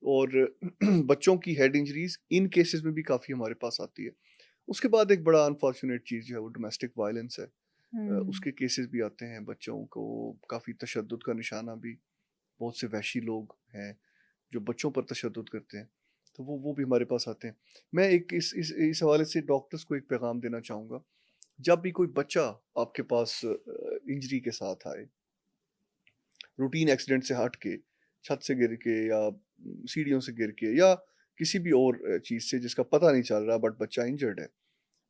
और बच्चों की हेड इंजरीज़ इन केसेज़ में भी काफ़ी हमारे पास आती है। उसके बाद एक बड़ा अनफॉर्च्यूनेट चीज़ जो है वो डोमेस्टिक वायलेंस है। हुँ। उसके केसेज़ भी आते हैं, बच्चों को काफ़ी तशद्दुद का निशाना भी, बहुत से वहशी लोग हैं जो बच्चों पर तशद्दुद करते हैं, तो वो भी हमारे पास आते हैं। मैं एक इस हवाले से डॉक्टर्स को एक पैगाम देना चाहूँगा, जब भी कोई बच्चा आपके पास इंजरी के साथ आए, रूटीन एक्सीडेंट से हट के, छत से गिर के या सीढ़ियों से गिर के या किसी भी और चीज़ से जिसका पता नहीं चल रहा बट बच्चा इंजर्ड है,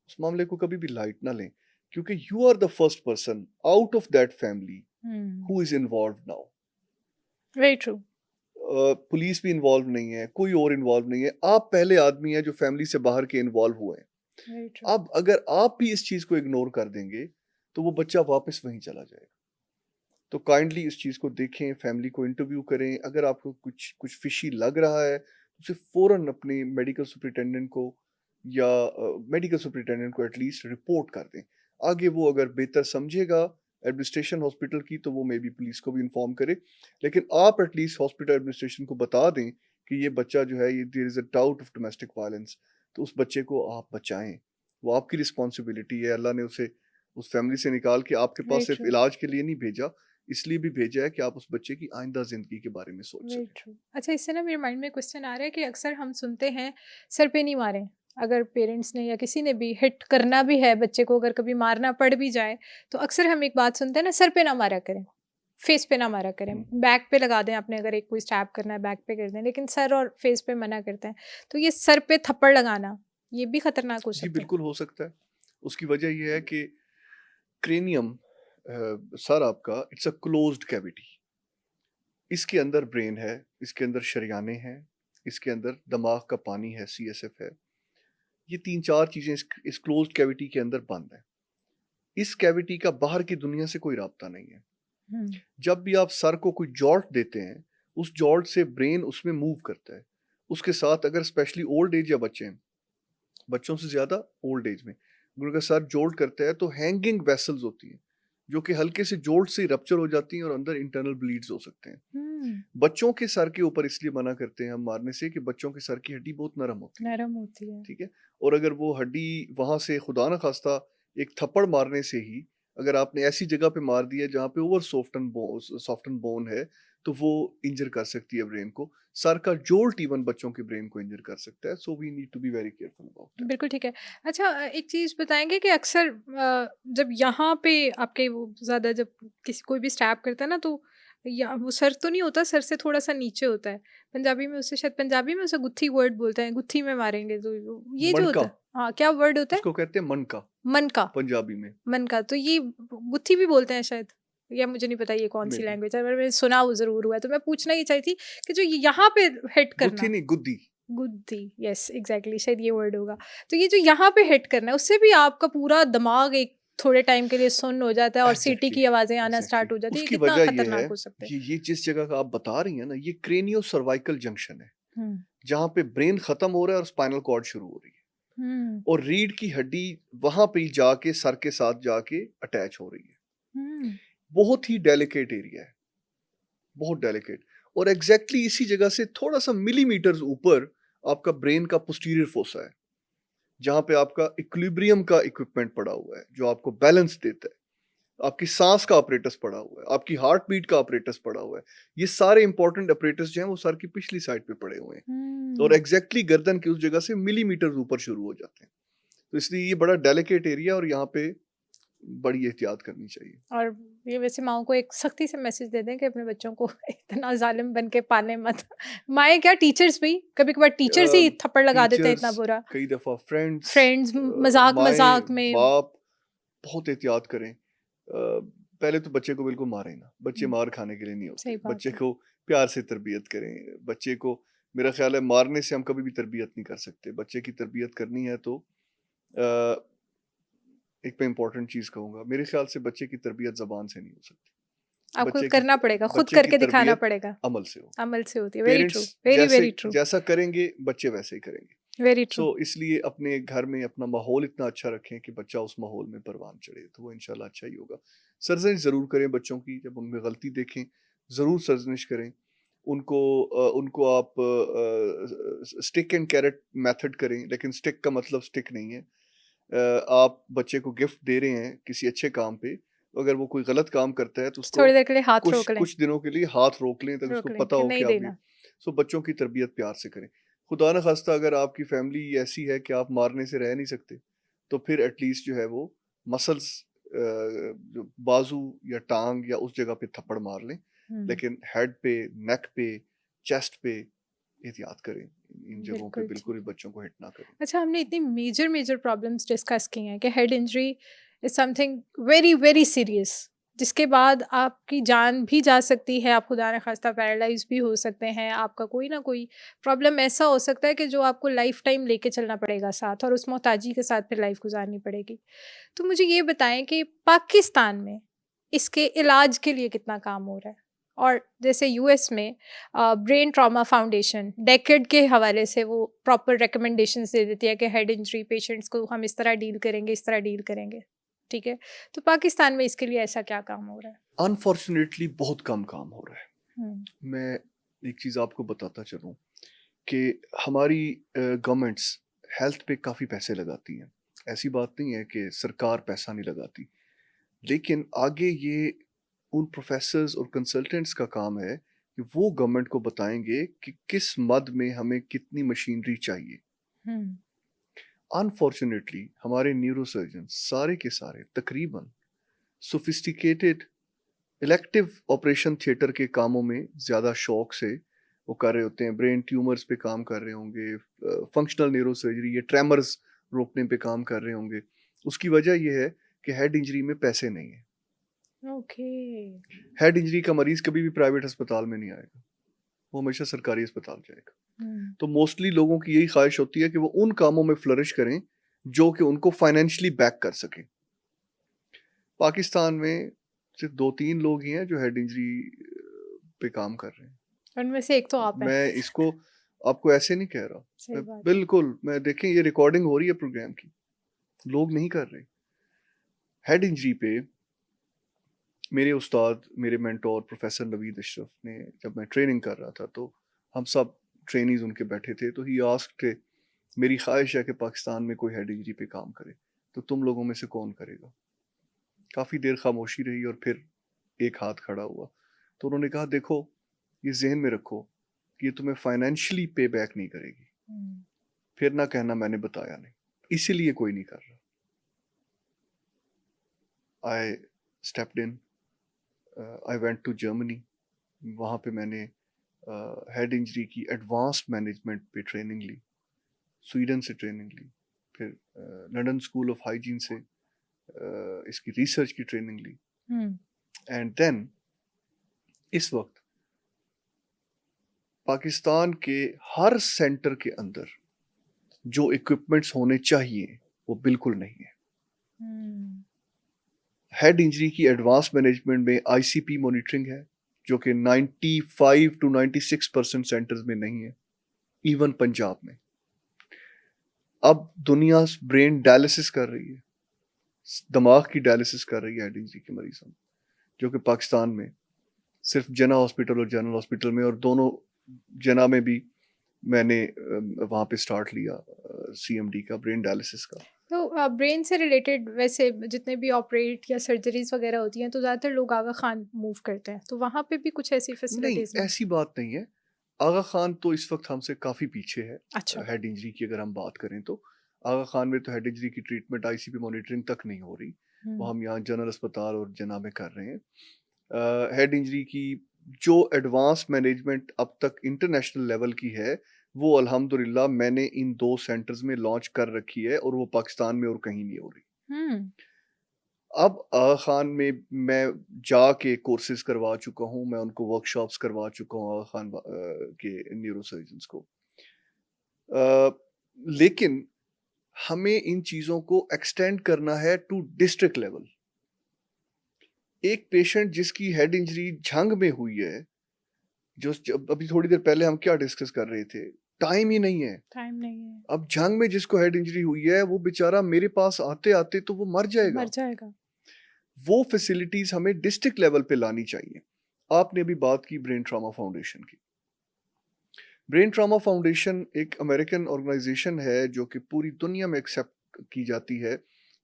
उस मामले को कभी भी लाइट ना लें, क्योंकि you are the first person out of that family हुँ। Who is involved now. Very true. Police भी इन्वॉल्व नहीं है, कोई और इन्वॉल्व नहीं है, आप पहले आदमी हैं जो फैमिली से बाहर के इन्वॉल्व हुए हैं। Very true. अब अगर आप भी इस चीज़ को इग्नोर कर देंगे, तो वो बच्चा वापस वहीं चला जाएगा। तो काइंडली इस चीज़ को देखें, फैमिली को इंटरव्यू करें, अगर आपको कुछ कुछ फिशी लग रहा है, तो उसे फ़ौरन अपने मेडिकल सुपरिटेंडेंट को या मेडिकल सुपरिटेंडेंट को एटलीस्ट रिपोर्ट कर दें। आगे वो अगर बेहतर समझेगा एडमिनिस्ट्रेशन हॉस्पिटल की, तो वो मे बी पुलिस को भी इन्फॉर्म करे। लेकिन आप एटलीस्ट हॉस्पिटल एडमिनिस्ट्रेशन को बता दें कि ये बच्चा जो है, ये there is a doubt of domestic violence, तो उस बच्चे को आप बचाएँ। वो आपकी रिस्पॉन्सिबिलिटी है, अल्लाह ने उसे उस फैमिली से निकाल के आपके वेरी पास सिर्फ़ ट्रू। इलाज के लिए नहीं भेजा, इसलिए भी भेजा है कि आप उस बच्चे की आइंदा ज़िंदगी के बारे में सोच वेरी सकें। ट्रू। अच्छा, इससे ना मेरे माइंड में क्वेश्चन आ रहा है कि अक्सर हम सुनते हैं सर पे नहीं मारें। अगर पेरेंट्स ने या किसी ने भी हिट करना भी है बच्चे को, अगर कभी मारना पड़ भी जाए, तो अक्सर हम एक बात सुनते हैं ना, सर पे ना मारा करें, फेस पे ना मारा करें, हुँ। बैक पे लगा दें, आपने अगर एक कोई स्टैब करना है बैक पे कर दें, लेकिन सर और फेस पे मना करते हैं। तो ये सर पे थप्पड़ लगाना, ये भी खतरनाक हो जी, सकता है। बिल्कुल हो सकता है। उसकी वजह ये है कि क्रेनियम सर आपका इट्स अ क्लोज़्ड कैविटी। इसके अंदर ब्रेन है, इसके अंदर शरेयानें हैं, इसके अंदर दिमाग का पानी है, सीएसएफ है। ये 3-4 चीज़ें इस क्लोज़्ड कैविटी के अंदर बंद हैं। इस कैविटी का बाहर की दुनिया से कोई राब्ता नहीं है। हुँ। जब भी आप सर को कोई जॉल्ट देते हैं, उस जॉल्ट से ब्रेन उसमें मूव करता है। उसके साथ अगर स्पेशली ओल्ड एज या बच्चे हैं, बच्चों से ज़्यादा ओल्ड एज में, उनका सर जोल्ट करता है तो हैंगिंग वेसल्स होती हैं, जो कि हल्के से जोल्ट से रप्चर हो जाती हैं और अंदर इंटरनल ब्लीड्स हो सकते हैं। हुँ। बच्चों के सर के ऊपर इसलिए मना करते हैं हम मारने से कि बच्चों के सर की हड्डी बहुत नरम होती है, नरम होती है। ठीक है? और अगर वो हड्डी वहाँ से खुदा ना खास्ता एक थप्पड़ मारने से ही अगर आपने ऐसी जगह पे मार दिया जहाँ पे ओवर सॉफ्टन बोन है, तो वो इंजर कर सकती है ब्रेन को। सर का जोल्ट इवन बच्चों के ब्रेन को इंजर कर सकता है, so we need to be very careful about that. बिल्कुल ठीक है। अच्छा, एक चीज़ बताएँगे कि अक्सर जब यहाँ पे आपके वो ज़्यादा जब किसी कोई भी स्टैब करता है ना, तो या वो सर तो नहीं होता, सर से थोड़ा-सा नीचे होता है। पंजाबी में उसे शायद पंजाबी में उसे गुत्थी वर्ड बोलते हैं, गुत्थी में मारेंगे तो ये जो मनका, होता है, हाँ, क्या वर्ड होता है? उसको कहते हैं मनका मनका, पंजाबी में, मनका तो ये गुत्थी भी बोलते हैं शायद, या मुझे नहीं पता ये कौन-सी मे बी। लैंग्वेज है, पर मैंने सुना वो ज़रूर हुआ है। तो मैं पूछना ये चाहती थी कि जो ये यहाँ पे हिट करना, गुत्थी नहीं, गुद्दी, गुद्दी, यस एग्जैक्टली, शायद ये वर्ड होगा। तो ये जो यहाँ पे हिट करना है उससे भी आपका पूरा दिमाग एक थोड़े टाइम के लिए सुन्न हो जाता है और सीटी एग्जैक्टली की आवाजें आना एग्जैक्टली स्टार्ट हो जाती है, ये उसकी कितना वजह ये है खतरनाक हो सकता है? कि ये जिस जगह का आप बता रही हैं ना, ये क्रेनियो सर्वाइकल जंक्शन है, हम्म। जहाँ पे ब्रेन खत्म हो रहा है और स्पाइनल कॉर्ड शुरू हो रही है, हम्म। और रीढ़ की हड्डी वहां पे ही जाके सर के साथ जाके अटैच हो रही है। हम्म। बहुत ही डेलिकेट एरिया है, बहुत डेलिकेट। और एग्जैक्टली इसी जगह से थोड़ा सा मिलीमीटर्स ऊपर आपका ब्रेन का पोस्टीरियर फोसा है, जहाँ पे आपका इक्विलिब्रियम का इक्विपमेंट पड़ा हुआ है जो आपको बैलेंस देता है, आपकी सांस का ऑपरेटस पड़ा हुआ है, आपकी हार्ट बीट का ऑपरेटस पड़ा हुआ है। ये सारे इंपॉर्टेंट ऑपरेटस जो हैं वो सर की पिछली साइड पे पड़े हुए हैं, और एग्जैक्टली गर्दन की उस जगह से मिलीमीटर ऊपर शुरू हो जाते हैं। तो इसलिए ये बड़ा डेलिकेट एरिया, और यहाँ पे बड़ी एहतियात करनी चाहिए। और ये वैसे माओ को एक सख्ती से मैसेज दे दें कि अपने बच्चों को इतना जालिम बन के पाले मत। माए क्या, टीचर्स भी कभी कभार टीचर्स ही थप्पड़ लगा देते हैं इतना टीचर्स, बुरा। कई दफा फ्रेंड्स, फ्रेंड्स मजाक माएँ, मजाक में। बाप, बहुत एहतियात करें। पहले तो बच्चे को बिल्कुल मारें ना, बच्चे हम्म, मार खाने के लिए नहीं सही होते। बात बच्चे है। को प्यार से तरबियत करें। बच्चे को, मेरा ख्याल है, मारने से हम कभी भी तरबियत नहीं कर सकते। बच्चे की तरबियत करनी है तो अ, एक मैं इम्पोर्टेंट चीज़ कहूँगा, मेरे ख्याल से बच्चे की तरबियत ज़बान से नहीं हो सकती। आपको करना पड़ेगा, खुद बच्चे की करके दिखाना तरबियत पड़ेगा। अमल से होगी। अमल से होती है, वेरी ट्रू, पेरेंट्स वेरी जैसे वेरी ट्रू, जैसा करेंगे, बच्चे वैसे ही करेंगे। Very true. इसलिए अपने घर में अपना माहौल इतना अच्छा रखें कि बच्चा उस माहौल में परवान चढ़े, तो वो इंशाल्लाह अच्छा ही होगा। सरजनिश ज़रूर करें बच्चों की, जब उनमें गलती देखें ज़रूर सरजनिश करें। उनको आप स्टिक एंड कैरेट मेथड करें, लेकिन स्टिक का मतलब स्टिक नहीं है। आप बच्चे को गिफ्ट दे रहे हैं किसी अच्छे काम पे, तो अगर वो कोई गलत काम करता है तो उसको थोड़ी देर के लिए हाथ कुछ रोक लें, कुछ दिनों के लिए हाथ रोक लें, ताकि उसको रोक लें पता कि हो नहीं कि आप ये। देना। सो बच्चों की तरबियत प्यार से करें। खुदा न खास्ता अगर आपकी फैमिली ऐसी है कि आप मारने से रह नहीं सकते, तो फिर एटलीस्ट जो है वो मसल्स, जो बाजू या टांग या उस जगह पे थप्पड़ मार लें, हम्म, लेकिन हेड पे, नेक पे, चेस्ट पे एहतियात करें। इन जगहों पे बिल्कुल ठीक बिल्कुल भी है। बच्चों को हिट ना करें। अच्छा, हमने इतनी मेजर मेजर प्रॉब्लम्स डिस्कस की हैं कि head injury is something very very serious, जिसके बाद आपकी जान भी जा सकती है, आप खुदा न खास्ता पैरालाइज भी हो सकते हैं, आपका कोई ना कोई प्रॉब्लम ऐसा हो सकता है कि जो आपको लाइफ टाइम लेके चलना पड़ेगा साथ, और उस मोहताजी के साथ फिर लाइफ गुजारनी पड़ेगी। तो मुझे ये बताएं कि पाकिस्तान में इसके इलाज के लिए कितना काम हो रहा है, और जैसे यूएस में ब्रेन ट्रॉमा फाउंडेशन डेकेड के हवाले से वो प्रॉपर रिकमेंडेशंस दे देती है कि हेड इंजरी पेशेंट्स को हम इस तरह डील करेंगे, इस तरह डील करेंगे, ठीक है। तो पाकिस्तान में इसके लिए ऐसा क्या काम हो रहा है? अनफॉर्चुनेटली बहुत कम काम हो रहा है। हम्म। मैं एक चीज़ आपको बताता चलूँ कि हमारी गवर्नमेंट्स हेल्थ पे काफ़ी पैसे लगाती हैं। ऐसी बात नहीं है कि सरकार पैसा नहीं लगाती, लेकिन आगे ये उन प्रोफेसर्स और कंसल्टेंट्स का काम है कि वो गवर्नमेंट को बताएंगे कि किस मद में हमें कितनी मशीनरी चाहिए। हम्म। अनफॉर्चुनेटली हमारे न्यूरोसर्जन सारे के सारे तकरीबन सोफिस्टिकेटेड इलेक्टिव ऑपरेशन थिएटर के कामों में ज़्यादा शौक से वो कर रहे होते हैं। ब्रेन ट्यूमर्स पे काम कर रहे होंगे, फंक्शनल न्यूरो सर्जरी या ट्रेमर्स रोकने पे काम कर रहे होंगे। उसकी वजह यह है कि हेड इंजरी में पैसे नहीं है। ओके। हेड इंजरी का मरीज कभी भी प्राइवेट अस्पताल में नहीं आएगा, वो हमेशा सरकारी अस्पताल जाएगा। हम्म। तो मोस्टली लोगों की यही ख्वाहिश होती है कि वो उन कामों में फ्लरिश करें जो कि उनको फाइनेंशियली बैक कर सकें। पाकिस्तान में सिर्फ 2-3 लोग ही हैं जो हेड इंजरी पे काम कर रहे हैं। उनमें से एक तो आप हैं। मैं इसको आपको ऐसे नहीं कह रहा, सही मैं बात है। बिल्कुल, मैं देखें ये रिकॉर्डिंग हो रही है प्रोग्राम की, लोग नहीं कर रहे। हेड इंजरी पे मेरे उस्ताद, मेरे मेंटोर प्रोफेसर नवीद अशरफ ने, जब मैं ट्रेनिंग कर रहा था तो हम सब ट्रेनीज उनके बैठे थे, तो ही आस्क्ड के मेरी ख्वाहिश है कि पाकिस्तान में कोई हेड इंजरी पे काम करे, तो तुम लोगों में से कौन करेगा। काफ़ी देर खामोशी रही और फिर एक हाथ खड़ा हुआ। तो उन्होंने कहा, देखो ये जहन में रखो कि ये तुम्हें फाइनेंशियली पे बैक नहीं करेगी, हम्म। फिर ना कहना मैंने बताया नहीं, इसीलिए कोई नहीं कर रहा। I stepped in, I went to Germany. वहाँ पे मैंने हेड इंजरी की एडवांस्ड मैनेजमेंट पे ट्रेनिंग ली, स्वीडन से ट्रेनिंग ली, फिर लंदन स्कूल ऑफ हाइजीन से इसकी रिसर्च की ट्रेनिंग ली, हम्म। एंड देन इस वक्त पाकिस्तान के हर सेंटर के अंदर जो इक्विपमेंट्स होने चाहिए वो बिल्कुल नहीं है। हम्म, हेड इंजरी की एडवांस मैनेजमेंट में आईसीपी मॉनिटरिंग है जो कि 95 to 96% सेंटर्स में नहीं है, इवन पंजाब में। अब दुनिया ब्रेन डायलिसिस कर रही है, दिमाग की डायलिसिस कर रही है हेड इंजरी के मरीजों में, जो कि पाकिस्तान में सिर्फ जना हॉस्पिटल और जनरल हॉस्पिटल में, और दोनों जना में भी मैंने वहाँ पे स्टार्ट लिया सीएमडी का, ब्रेन डायलिसिस का। तो ब्रेन से रिलेटेड वैसे जितने भी ऑपरेट या सर्जरीज वगैरह होती हैं तो ज़्यादातर लोग आगा खान मूव करते हैं, तो वहाँ पे भी कुछ ऐसी नहीं, फैसिलिटीज़ हैं? ऐसी बात नहीं है। आगा खान तो इस वक्त हमसे काफ़ी पीछे है अच्छा। हेड इंजरी की अगर हम बात करें तो। आगा खान में तो हेड इंजरी की ट्रीटमेंट आईसीपी मॉनिटरिंग तक नहीं हो रही, वो हम यहाँ जनरल अस्पताल और जना में कर रहे हैं। हेड इंजरी की जो एडवांस मैनेजमेंट अब तक इंटरनेशनल लेवल की है वो अल्हम्दुलिल्लाह मैंने इन 2 सेंटर्स में लॉन्च कर रखी है, और वो पाकिस्तान में और कहीं नहीं हो रही। हम्म, अब आगा खान में मैं जाके कोर्सेज करवा चुका हूँ, मैं उनको वर्कशॉप्स करवा चुका हूँ आगा खान के न्यूरो सर्जन्स को। लेकिन हमें इन चीज़ों को एक्सटेंड करना है टू डिस्ट्रिक्ट लेवल। एक पेशेंट जिसकी हेड इंजरी झंग में हुई है, जो अभी थोड़ी देर पहले हम क्या डिस्कस कर रहे थे, टाइम ही नहीं है। टाइम नहीं है, अब झंग में जिसको हेड इंजरी हुई है वो बेचारा मेरे पास आते आते तो वो मर जाएगा। मर जाएगा। वो फैसिलिटीज हमें डिस्ट्रिक्ट लेवल पे लानी चाहिए। आपने अभी बात की ब्रेन ट्रॉमा फाउंडेशन की। ब्रेन ट्रॉमा फाउंडेशन एक अमेरिकन ऑर्गेनाइजेशन है जो कि पूरी दुनिया में एक्सेप्ट की जाती है।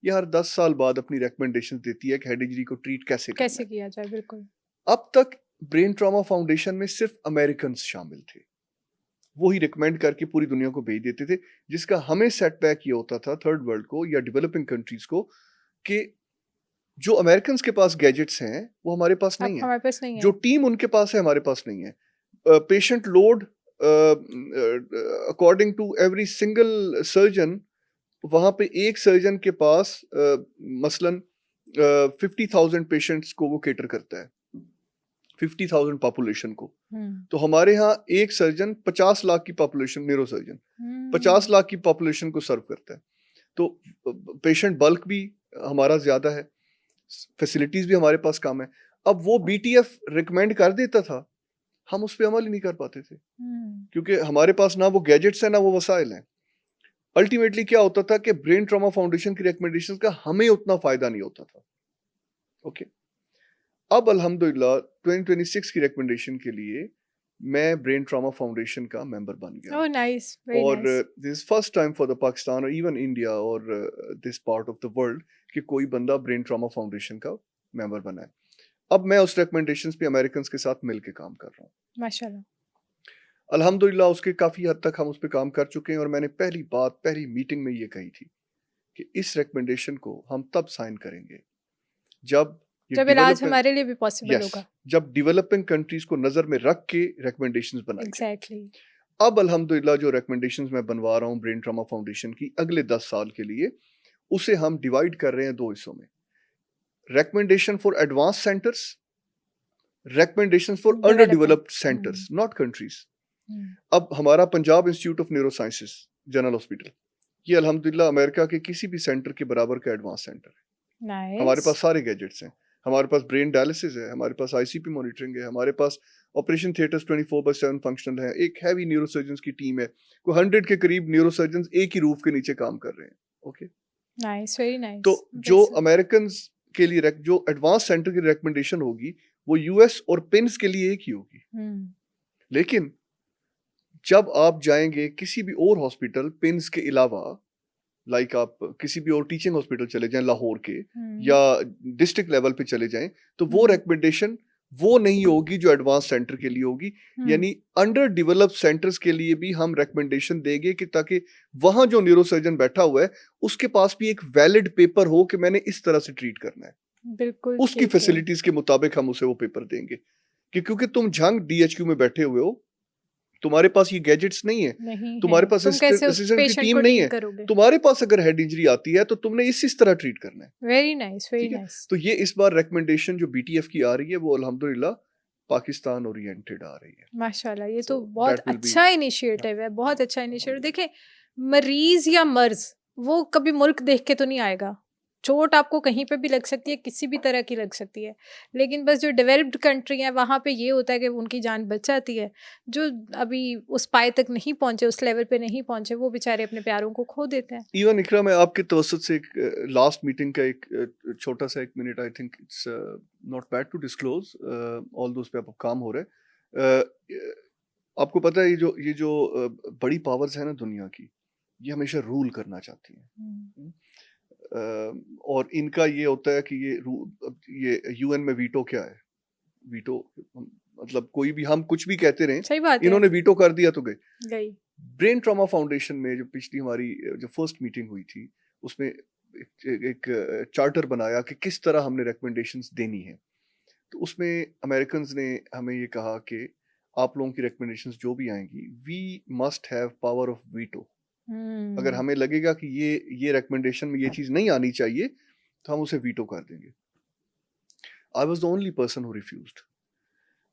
ये हर 10 साल बाद अपनी रिकमेंडेशन देती है कि हेड इंजरी को ट्रीट कैसे करना कैसे है। किया जाए, बिल्कुल। अब तक ब्रेन ट्रॉमा फाउंडेशन में सिर्फ अमेरिकन शामिल थे, वो ही रिकमेंड करके पूरी दुनिया को भेज देते थे, जिसका हमें सेटबैक ये होता था थर्ड वर्ल्ड को या डेवलपिंग कंट्रीज को कि जो अमेरिकन के पास गैजेट्स हैं वो हमारे पास अब नहीं है, हमारे पास नहीं जो है। टीम उनके पास है हमारे पास नहीं है। Patient load according to every single surgeon, वहां पे एक सर्जन के पास मसलन 50,000 पेशेंट्स को वो केटर करता है, 50,000 पॉपुलेशन को। तो हमारे यहाँ एक सर्जन 50 लाख की पॉपुलेशन, न्यूरो सर्जन 50 लाख की पॉपुलेशन को सर्व करता है। तो पेशेंट बल्क भी हमारा ज्यादा है, फैसिलिटीज भी हमारे पास कम है। अब वो बीटीएफ रिकमेंड कर देता था, हम उस पर अमल ही नहीं कर पाते थे क्योंकि हमारे पास ना वो गैजेट्स है ना वो वसाइल हैं। अल्टीमेटली क्या होता था कि ब्रेन ट्रॉमा फाउंडेशन की रिकमेंडेशन का हमें उतना फायदा नहीं होता था। ओके, अब अल्हम्दुलिल्लाह 2026 की रिकमेंडेशन के लिए मैं ब्रेन ट्रॉमा फाउंडेशन का मेंबर बन गया। ओह नाइस, वेरी और nice. This first time for the Pakistan और इवन इंडिया और this part of the world कि कोई बंदा ब्रेन ट्रॉमा फाउंडेशन का मेंबर बना है। अब मैं उस रिकमेंडेशंस पे अमेरिकन के साथ मिलके काम कर रहा हूँ। माशाल्लाह। अल्हम्दुलिल्लाह उसके काफ़ी हद तक हम उस पर काम कर चुके हैं, और मैंने पहली मीटिंग में ये कही थी कि इस रिकमेंडेशन को हम तब साइन करेंगे जब जब इलाज हमारे लिए भी पॉसिबल होगा। जब डेवलपिंग कंट्रीज को नज़र में रख के रिकमेंडेशंस बनाई जाएं। एग्जैक्टली। अब अल्हम्दुलिल्लाह जो रिकमेंडेशंस मैं बनवा रहा हूँ ब्रेन ट्रॉमा फाउंडेशन की अगले 10 साल के लिए, उसे हम डिवाइड कर रहे हैं 2 हिस्सों में। Recommendation for advance centres, recommendation for under developed centres, not countries. अब हमारा Punjab institute of neuro sciences general hospital, ये अल्हम्दुलिल्लाह अमेरिका के किसी भी सेंटर के बराबर का एडवांस सेंटर है। नाइस। हमारे पास सारे गैजेट्स हैं, हमारे पास ब्रेन डायलिसिस है, हमारे पास आईसीपी मॉनिटरिंग है, हमारे पास ऑपरेशन थिएटर्स 24/7 फंक्शनल है, एक हैवी न्यूरो सर्जन्स की टीम है, कोई 100 के करीब न्यूरो सर्जन्स एक ही रूफ के नीचे काम कर रहे हैं। Okay, nice, very nice. तो जो अमेरिकन के लिए जो एडवांस सेंटर की रिकमेंडेशन होगी वो यूएस और पिन्स के लिए एक ही होगी। लेकिन जब आप जाएंगे किसी भी और हॉस्पिटल पिन्स के अलावा, लाइक आप किसी भी और टीचिंग हॉस्पिटल चले जाएं लाहौर के या डिस्ट्रिक्ट लेवल पे चले जाएं, तो वो रिकमेंडेशन वो नहीं होगी जो एडवांस सेंटर के लिए होगी। यानी अंडर डेवलप्ड सेंटर्स के लिए भी हम रिकमेंडेशन देंगे कि ताकि वहां जो न्यूरो सर्जन बैठा हुआ है उसके पास भी एक वैलिड पेपर हो कि मैंने इस तरह से ट्रीट करना है। बिल्कुल उसकी फैसिलिटीज के मुताबिक हम उसे वो पेपर देंगे कि क्योंकि तुम झंग डीएचक्यू में बैठे हुए हो, तुम्हारे पास ये गैजेट्स नहीं है, तुम्हारे पास असिस्टेंट की टीम नहीं है, तुम्हारे पास अगर हेड इंजरी आती है तो तुमने इस तरह ट्रीट करना है। Very nice, very nice. तो ये इस बार रिकमेंडेशन जो बीटीएफ की आ रही है वो अल्हम्दुलिल्लाह पाकिस्तान ओरिएंटेड आ रही है। माशाल्लाह, ये तो So बहुत that will be अच्छा इनिशिएटिव है, बहुत अच्छा इनिशिएटिव। देखें, मरीज या मर्ज वो कभी मुल्क देख के तो नहीं आएगा। चोट आपको कहीं पे भी लग सकती है, किसी भी तरह की लग सकती है, लेकिन बस जो डेवलप्ड कंट्री है वहाँ पे ये होता है कि उनकी जान बच जाती है। जो अभी उस पाए तक नहीं पहुँचे, उस लेवल पे नहीं पहुँचे, वो बेचारे अपने प्यारों को खो देते हैं। इवन इकरा, मैं आपके तवसत से एक लास्ट मीटिंग का एक छोटा सा 1 minute, I think it's not bad to disclose all those पे आप काम हो रहा है। आपको पता है ये जो बड़ी पावर्स है ना दुनिया की, ये हमेशा रूल करना चाहती हैं। हम्म, और इनका ये होता है कि ये यूएन में वीटो क्या है? वीटो मतलब कोई भी हम कुछ भी कहते रहे, सही बात है। इन्होंने वीटो कर दिया तो गए। गई। ब्रेन ट्रॉमा फाउंडेशन में जो पिछली हमारी जो फर्स्ट मीटिंग हुई थी, उसमें एक चार्टर बनाया कि किस तरह हमने रिकमेंडेशंस देनी है। तो उसमें अमेरिकन्स ने हमें ये कहा कि आप लोगों की रिकमेंडेशंस जो भी आएंगी, we must have power of veto. अगर हमें लगेगा कि ये रिकमेंडेशन में ये चीज़ नहीं आनी चाहिए, तो हम उसे वीटो कर देंगे। I was the only person who refused.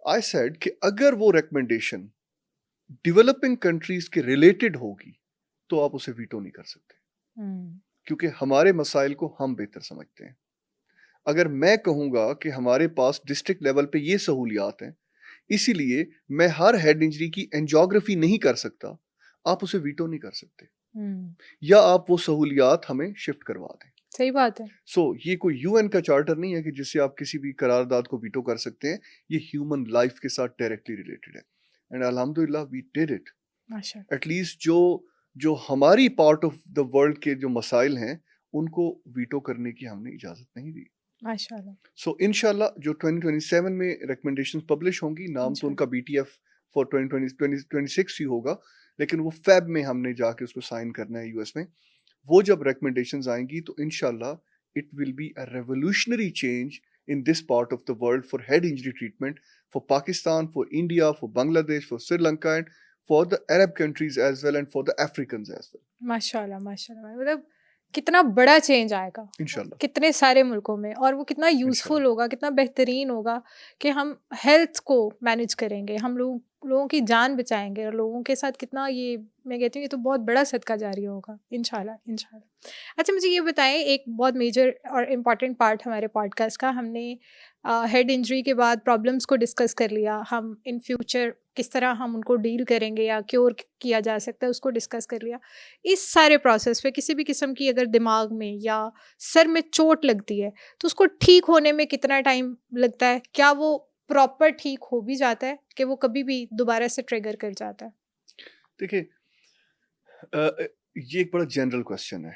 I said कि अगर वो रिकमेंडेशन डेवलपिंग कंट्रीज के रिलेटेड होगी तो आप उसे वीटो नहीं कर सकते, क्योंकि हमारे मसाइल को हम बेहतर समझते हैं। अगर मैं कहूँगा कि हमारे पास डिस्ट्रिक्ट लेवल पे ये सहूलियात हैं, इसीलिए मैं हर हेड इंजरी की एंजियोग्राफी नहीं कर सकता, आप उसे वीटो नहीं कर सकते, या आप वो सहूलियात हमें शिफ्ट करवा दें। सही बात है। ये कोई यूएन का चार्टर नहीं है कि जिससे आप किसी भी करारदाद को वीटो कर सकते हैं। ये ह्यूमन लाइफ के साथ डायरेक्टली रिलेटेड है, एंड अल्हम्दुलिल्लाह वी डिड इट। माशाल्लाह। एटलीस्ट जो हमारी पार्ट ऑफ द वर्ल्ड के जो मसाइल हैं, उनको वीटो करने की हमने इजाज़त नहीं दी। माशाल्लाह। इंशाल्लाह जो 2027 में रिकमेंडेशंस पब्लिश होंगी, नाम तो उनका बीटीएफ फॉर 2026 ही होगा, लेकिन वो फेब में हमने जाके उसको साइन करना है यूएस में। वो जब रिकमेंडेशंस आएंगी तो इंशाल्लाह it will be a revolutionary change in this part of the world for head injury treatment, for Pakistan, for India, for Bangladesh, for Sri Lanka, and for the Arab countries as well, and for the Africans as well. माशाल्लाह, माशाल्लाह। मतलब कितना बड़ा चेंज आएगा इंशाल्लाह। कितने सारे मुल्कों में, और वो कितना यूज़फुल होगा, कितना बेहतरीन होगा कि हम हेल्थ को मैनेज करेंगे, हम लोगों की जान बचाएंगे, और लोगों के साथ कितना, ये मैं कहती हूँ ये तो बहुत बड़ा सदका जारी होगा इंशाल्लाह, इंशाल्लाह। अच्छा, मुझे ये बताएं, एक बहुत मेजर और इम्पॉर्टेंट पार्ट हमारे पॉडकास्ट का, हमने हेड इंजरी के बाद प्रॉब्लम्स को डिस्कस कर लिया, हम इन फ्यूचर किस तरह हम उनको डील करेंगे या क्योर किया जा सकता है उसको डिस्कस कर लिया। इस सारे प्रोसेस पे किसी भी किस्म की अगर दिमाग में या सर में चोट लगती है तो उसको ठीक होने में कितना टाइम लगता है? क्या वो प्रॉपर ठीक हो भी जाता है कि वो कभी भी दोबारा से ट्रिगर कर जाता है? देखिए, ये एक बड़ा जनरल क्वेश्चन है।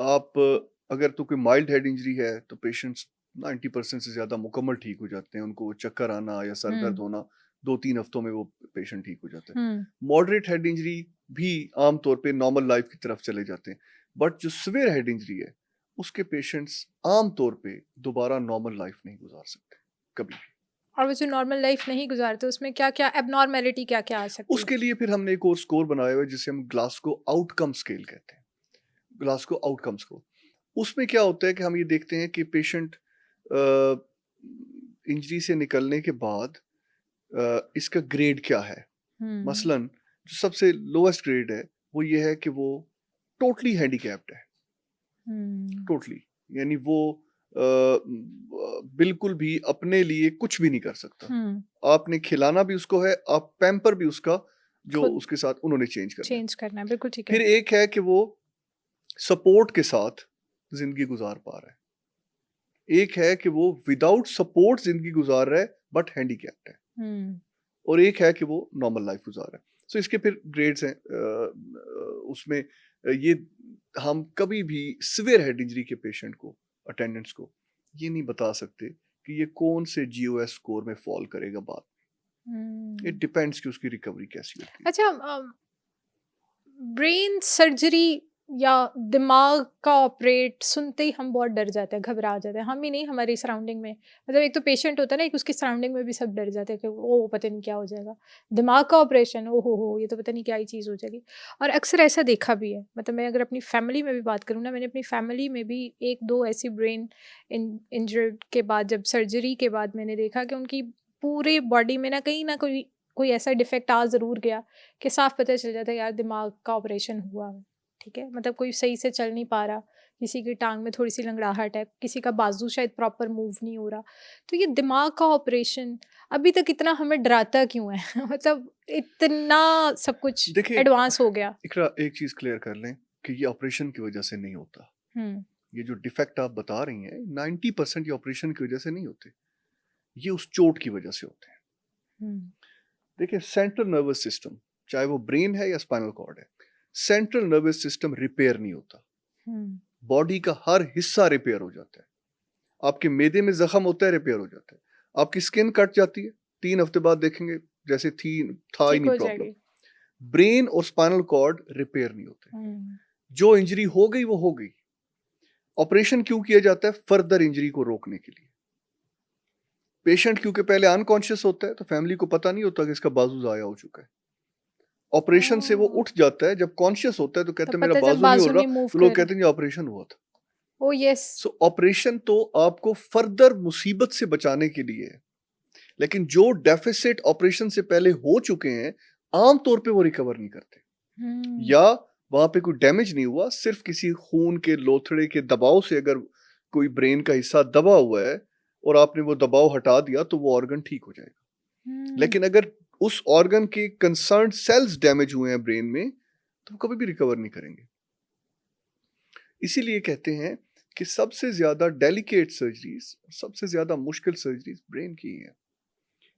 आप अगर तो कोई माइल्ड हेड इंजरी है तो पेशेंट्स 90% से ज़्यादा मुकम्मल ठीक हो जाते हैं। उनको चक्कर आना या सर दर्द होना 2-3 हफ्तों में वो पेशेंट ठीक हो जाता है। मॉडरेट हेड इंजरी भी आमतौर पे नॉर्मल लाइफ की तरफ चले जाते हैं, बट जो सिवियर हेड इंजरी है उसके पेशेंट्स आमतौर पे दोबारा नॉर्मल लाइफ नहीं गुजार सकते कभी भी। और वो जो नॉर्मल लाइफ नहीं गुजारते उसमें क्या क्या एबनॉर्मेलिटी क्या क्या आ सकती है? उसके लिए फिर हमने एक और स्कोर बनाया हुआ है जिसे हम ग्लासगो आउटकम स्केल कहते हैं। ग्लासगो आउटकम स्कोर, उसमें क्या होता है कि हम ये देखते हैं कि पेशेंट इंजरी से निकलने के बाद इसका ग्रेड क्या है। मसलन जो सबसे लोएस्ट ग्रेड है वो ये है कि वो टोटली हैंडीकैप्ड है, टोटली, यानी वो बिल्कुल भी अपने लिए कुछ भी नहीं कर सकता। आपने खिलाना भी उसको है, आप पैम्पर भी उसका जो उसके साथ उन्होंने चेंज करना है, बिल्कुल ठीक है। फिर एक है कि वो सपोर्ट के साथ जिंदगी गुजार पा रहा है, एक है कि वो विदाउट सपोर्ट जिंदगी गुजार रहा है बट हैंडीकैप्ड है, और एक है कि वो नॉर्मल लाइफ गुजार रहा है। सो इसके फिर ग्रेड्स हैं। उसमें ये हम कभी भी सिवियर हेड इंजरी के पेशेंट को, अटेंडेंट्स को ये नहीं बता सकते कि ये कौन से जीओएस स्कोर में फॉल करेगा बाद में। इट डिपेंड्स कि उसकी रिकवरी कैसी होती है। अच्छा, ब्रेन सर्जरी या दिमाग का ऑपरेट सुनते ही हम बहुत डर जाते हैं, घबरा जाते हैं। हम ही नहीं, हमारी सराउंडिंग में, मतलब एक तो पेशेंट होता है ना, एक उसकी सराउंडिंग में भी सब डर जाते हैं कि ओ पता नहीं क्या हो जाएगा, दिमाग का ऑपरेशन, ओ हो ये तो पता नहीं क्या ही चीज़ हो जाएगी। और अक्सर ऐसा देखा भी है, मतलब मैं अगर अपनी फैमिली में भी बात करूँ ना, मैंने अपनी फैमिली में भी 1-2 ऐसी ब्रेन इंजर्ड के बाद, जब सर्जरी के बाद मैंने देखा कि उनकी पूरे बॉडी में ना कोई कोई ऐसा डिफेक्ट आ ज़रूर गया कि साफ पता चल जाता है यार दिमाग का ऑपरेशन हुआ है, ठीक है? मतलब कोई सही से चल नहीं पा रहा, किसी की टांग में थोड़ी सी लंगड़ाहट है, किसी का बाजू शायद प्रॉपर मूव नहीं हो रहा। तो ये दिमाग का ऑपरेशन अभी तक इतना हमें डराता क्यों है? मतलब इतना सब कुछ देखिए, एडवांस हो गया। इकरा एक चीज़ क्लियर कर लें कि ये ऑपरेशन की वजह से नहीं होता। हुँ, ये जो डिफेक्ट आप बता रही हैं 90% ये ऑपरेशन की वजह से नहीं होते, ये उस चोट की वजह से होते हैं। हुँ, देखिए, सेंट्रल नर्वस सिस्टम, चाहे वो ब्रेन है या स्पाइनल कॉर्ड है, सेंट्रल नर्वस सिस्टम रिपेयर नहीं होता। हुँ, बॉडी का हर हिस्सा रिपेयर हो जाता है। आपके मैदे में जख्म होता है, रिपेयर हो जाता है। आपकी स्किन कट जाती है, 3 हफ्ते बाद देखेंगे जैसे था ही ठीक नहीं हो प्रॉब्लम। जाएगी। ब्रेन और स्पाइनल कॉर्ड रिपेयर नहीं होते। हुँ, जो इंजरी हो गई वो हो गई। ऑपरेशन क्यों किया जाता है? फर्दर इंजरी को रोकने के लिए। पेशेंट क्योंकि पहले अनकॉन्शियस होता है तो फैमिली को पता नहीं होता कि इसका बाजू जाया हो चुका है। ऑपरेशन से वो ओह! उठ जाता है, जब कॉन्शियस होता है तो कहते तब हैं मेरा पता जब बाजू नहीं हो बाजू रहा, नहीं मूव तो कर लोग रहा। कहते हैं ये ऑपरेशन हुआ था। ओह येस! सो ऑपरेशन तो आपको फर्दर मुसीबत से बचाने के लिए है, लेकिन जो डेफिसिट ऑपरेशन से पहले हो चुके हैं आमतौर पे वो रिकवर नहीं करते, हुँ, या वहां पे कोई डैमेज नहीं हुआ, सिर्फ किसी खून के लोथड़े के दबाव से अगर कोई ब्रेन का हिस्सा दबा हुआ है और आपने वो दबाव हटा दिया तो वो ऑर्गन ठीक हो जाएगा। हुँ, लेकिन अगर उस ऑर्गन के कंसर्न सेल्स डैमेज हुए हैं ब्रेन में तो वो कभी भी रिकवर नहीं करेंगे। इसीलिए कहते हैं कि सबसे ज्यादा डेलिकेट सर्जरीज, सबसे ज्यादा मुश्किल सर्जरीज ब्रेन की ही है।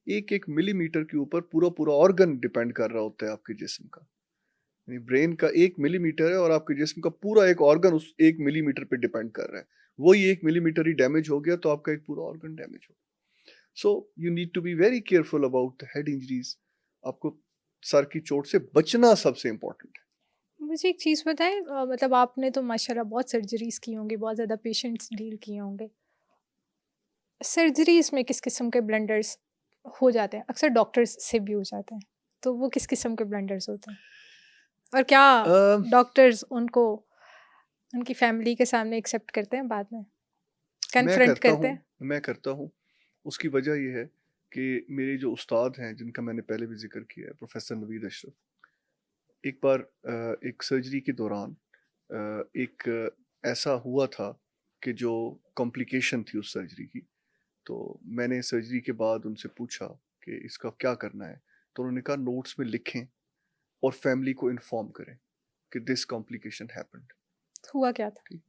एक एक मिलीमीटर के ऊपर पूरा पूरा ऑर्गन डिपेंड कर रहा होता है आपके जिस्म का। यानी ब्रेन का 1 मिलीमीटर है और आपके जिस्म का पूरा एक ऑर्गन उस 1 मिलीमीटर पे डिपेंड कर रहा है। वही 1 मिलीमीटर ही डैमेज हो गया तो आपका एक पूरा ऑर्गन डैमेज हो गया। So you need to be very careful about the head injuries. आपको सर की चोट से बचना सबसे इंपॉर्टेंट है। मुझे एक चीज़ बताएँ मतलब आपने तो माशाल्लाह बहुत सर्जरीज़ की होंगी, बहुत ज़्यादा पेशेंट्स डील किए होंगे। सर्जरीज़ में किस किस्म के ब्लंडर्स हो जाते हैं? अक्सर डॉक्टर्स से भी हो जाते हैं। तो वो किस किस्म के ब्लंडर्स होते हैं? और क्या अ, डॉक्टर्स उनको उनकी फैमिली के सामने एक्सेप्ट करते हैं बाद में? मैं कन्फ्रंट करता करते हूँ हैं? मैं करता हूँ। उसकी वजह ये है कि मेरे जो उस्ताद हैं जिनका मैंने पहले भी जिक्र किया है, प्रोफेसर नवीद अशरफ, एक बार एक सर्जरी के दौरान एक ऐसा हुआ था कि जो कॉम्प्लिकेशन थी उस सर्जरी की। तो मैंने सर्जरी के बाद उनसे पूछा कि इसका क्या करना है, तो उन्होंने कहा नोट्स में लिखें और फैमिली को इन्फॉर्म करें कि दिस कॉम्प्लिकेशन हैपेंड। हुआ क्या था? ठीक।